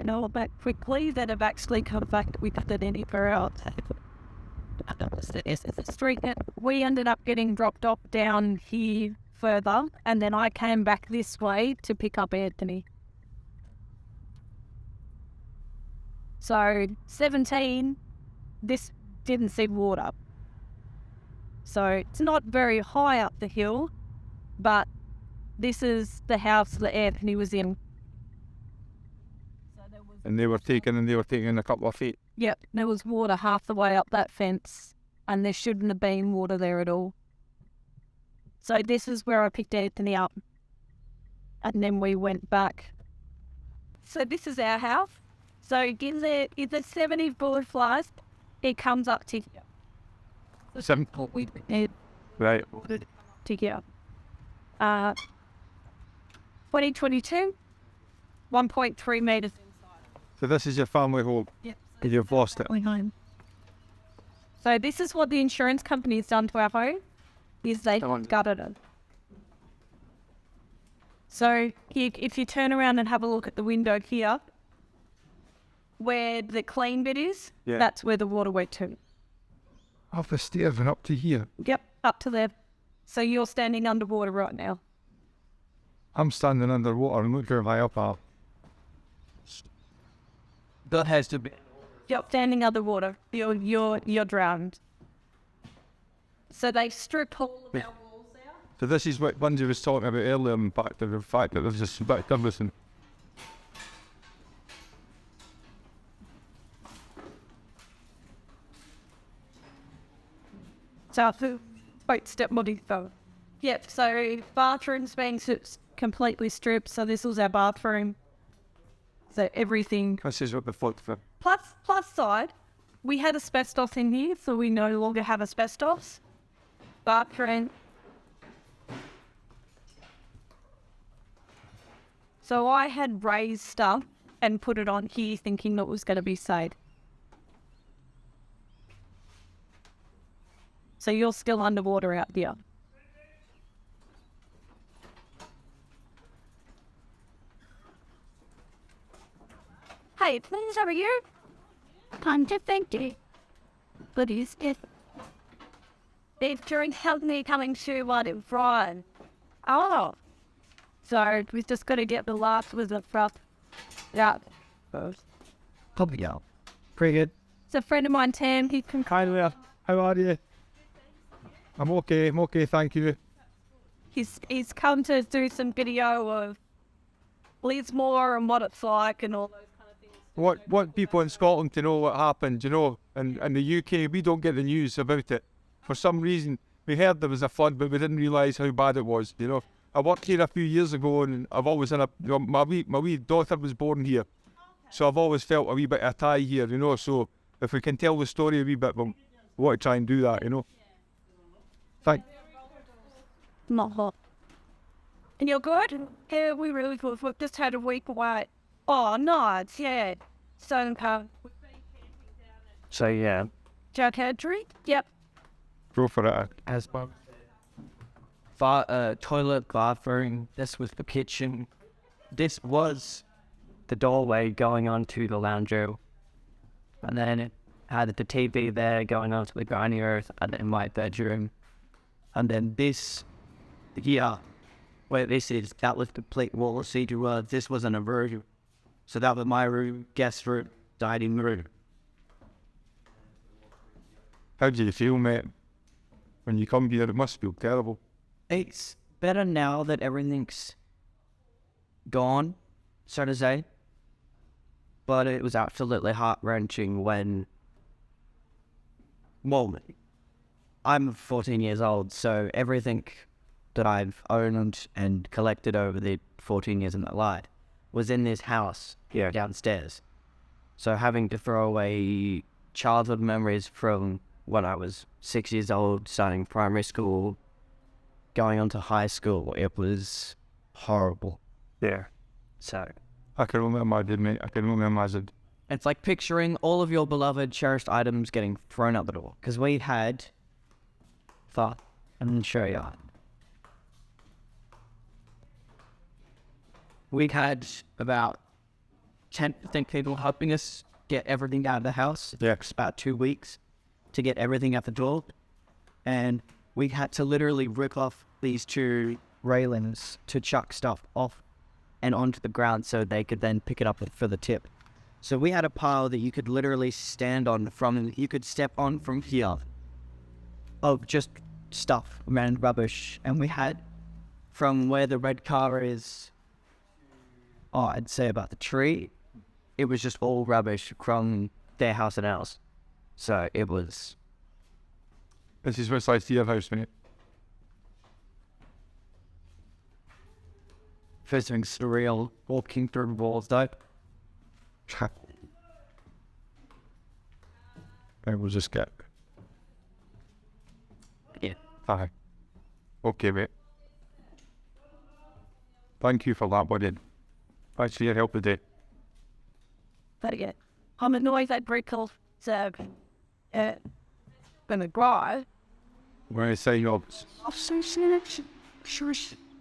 know about quickly that have actually come back with it anywhere else. We ended up getting dropped off down here further, and then I came back this way to pick up Anthony. So 17, this didn't see water. So it's not very high up the hill, but this is the house that Anthony was in. And they were taking a couple of feet. Yep, there was water half the way up that fence, and there shouldn't have been water there at all. So this is where I picked Anthony up, and then we went back. So this is our house. So in the 70 bullet flies, it comes up to here. Seven. We need Right. to here. 2022, 1.3 metres inside. So this is your family home. Yep. And you've lost it. Home. So this is what the insurance company has done to our home, is they've gutted it. So if you turn around and have a look at the window here, where the clean bit is, that's where the water went to. Off the stairs and up to here. Yep, up to there. So you're standing underwater right now. I'm standing underwater and look how high up I am. That has to be. Yep, standing underwater. You're drowned. So they stripped all of our walls out. So this is what Bungie was talking about earlier, in fact, the fact that there's just a bit of everything. So boat step body though. Yep, so bathroom's being completely stripped, so this was our bathroom. So everything. This is what the flood for. Plus side, we had asbestos in here, so we no longer have asbestos. Bathroom. So I had raised stuff and put it on here thinking that it was going to be safe. So you're still underwater out here. Hey, please, how are you? I'm just thank you. But is it? They've during help me coming to what in front. Oh. So we've just got to get the last with the front. Yeah. Probably out. Pretty good. It's a friend of mine, Tam. He can. Hi there. How are you? I'm okay, thank you. He's come to do some video of Lismore and what it's like and all those kind of things. What people in Scotland to know what happened, you know, and in the UK we don't get the news about it. For some reason we heard there was a flood but we didn't realise how bad it was, you know. I worked here a few years ago and I've always had my wee daughter was born here. So I've always felt a wee bit of a tie here, you know, so if we can tell the story a wee bit, we want to try and do that, you know. Thank. Not hot. And you're good? Yeah, we really good. We've just had a week away. Oh, nice, yeah. So, we've been camping down at So yeah. Jack Country? Yep. Go for it. As toilet, bathroom. This was the kitchen. This was the doorway going onto the lounge room. And then it had the TV there going onto the grinding earth, and then my bedroom. And then this here, where this is, that was the plate wall procedure. This wasn't a room. So that was my room, guest room, dining room. How do you feel, mate? When you come here, it must feel terrible. It's better now that everything's gone, so to say. But it was absolutely heart-wrenching when... Well, I'm 14 years old, so everything that I've owned and collected over the 14 years of my life was in this house here downstairs. So having to throw away childhood memories from when I was 6 years old, starting primary school, going on to high school, it was horrible. Yeah. So I can only imagine, mate. I can only imagine. it's like picturing all of your beloved, cherished items getting thrown out the door. Because we had... thought, I'm sure you are. We had about 10% people helping us get everything out of the house. Yeah. It's about 2 weeks to get everything out the door. And we had to literally rip off these 2 railings to chuck stuff off and onto the ground so they could then pick it up for the tip. So we had a pile that you could literally stand on you could step on from here of just stuff, random rubbish. And we had from where the red car is, I'd say about the tree, it was just all rubbish from their house and ours. So it was... This is what's like to your house, mate. First thing surreal, walking through the walls though. I will just get... Yeah. Aye. Okay, mate. Thank you for that, buddy. Thanks for your help today. But yeah, I'm annoyed that Brickle said, gonna cry. When I say your...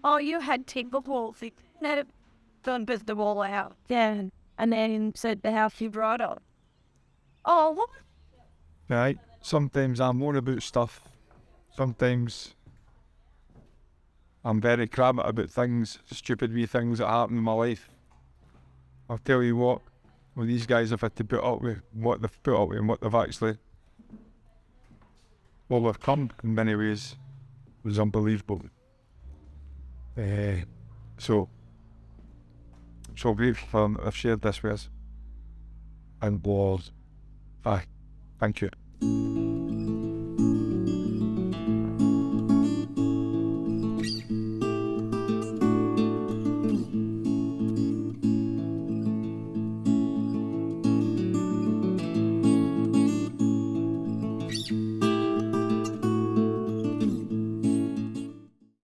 Oh, you had timber walls. You had done bit the wall out. Yeah, and then said the house you brought up. Oh, what? Right. Sometimes I'm more about stuff. Sometimes I'm very crabbit about things, stupid wee things that happen in my life. I'll tell you what, when these guys have had to put up with what they've put up with and what they've actually overcome in many ways was unbelievable. So grateful I've shared this with us. And was, thank you.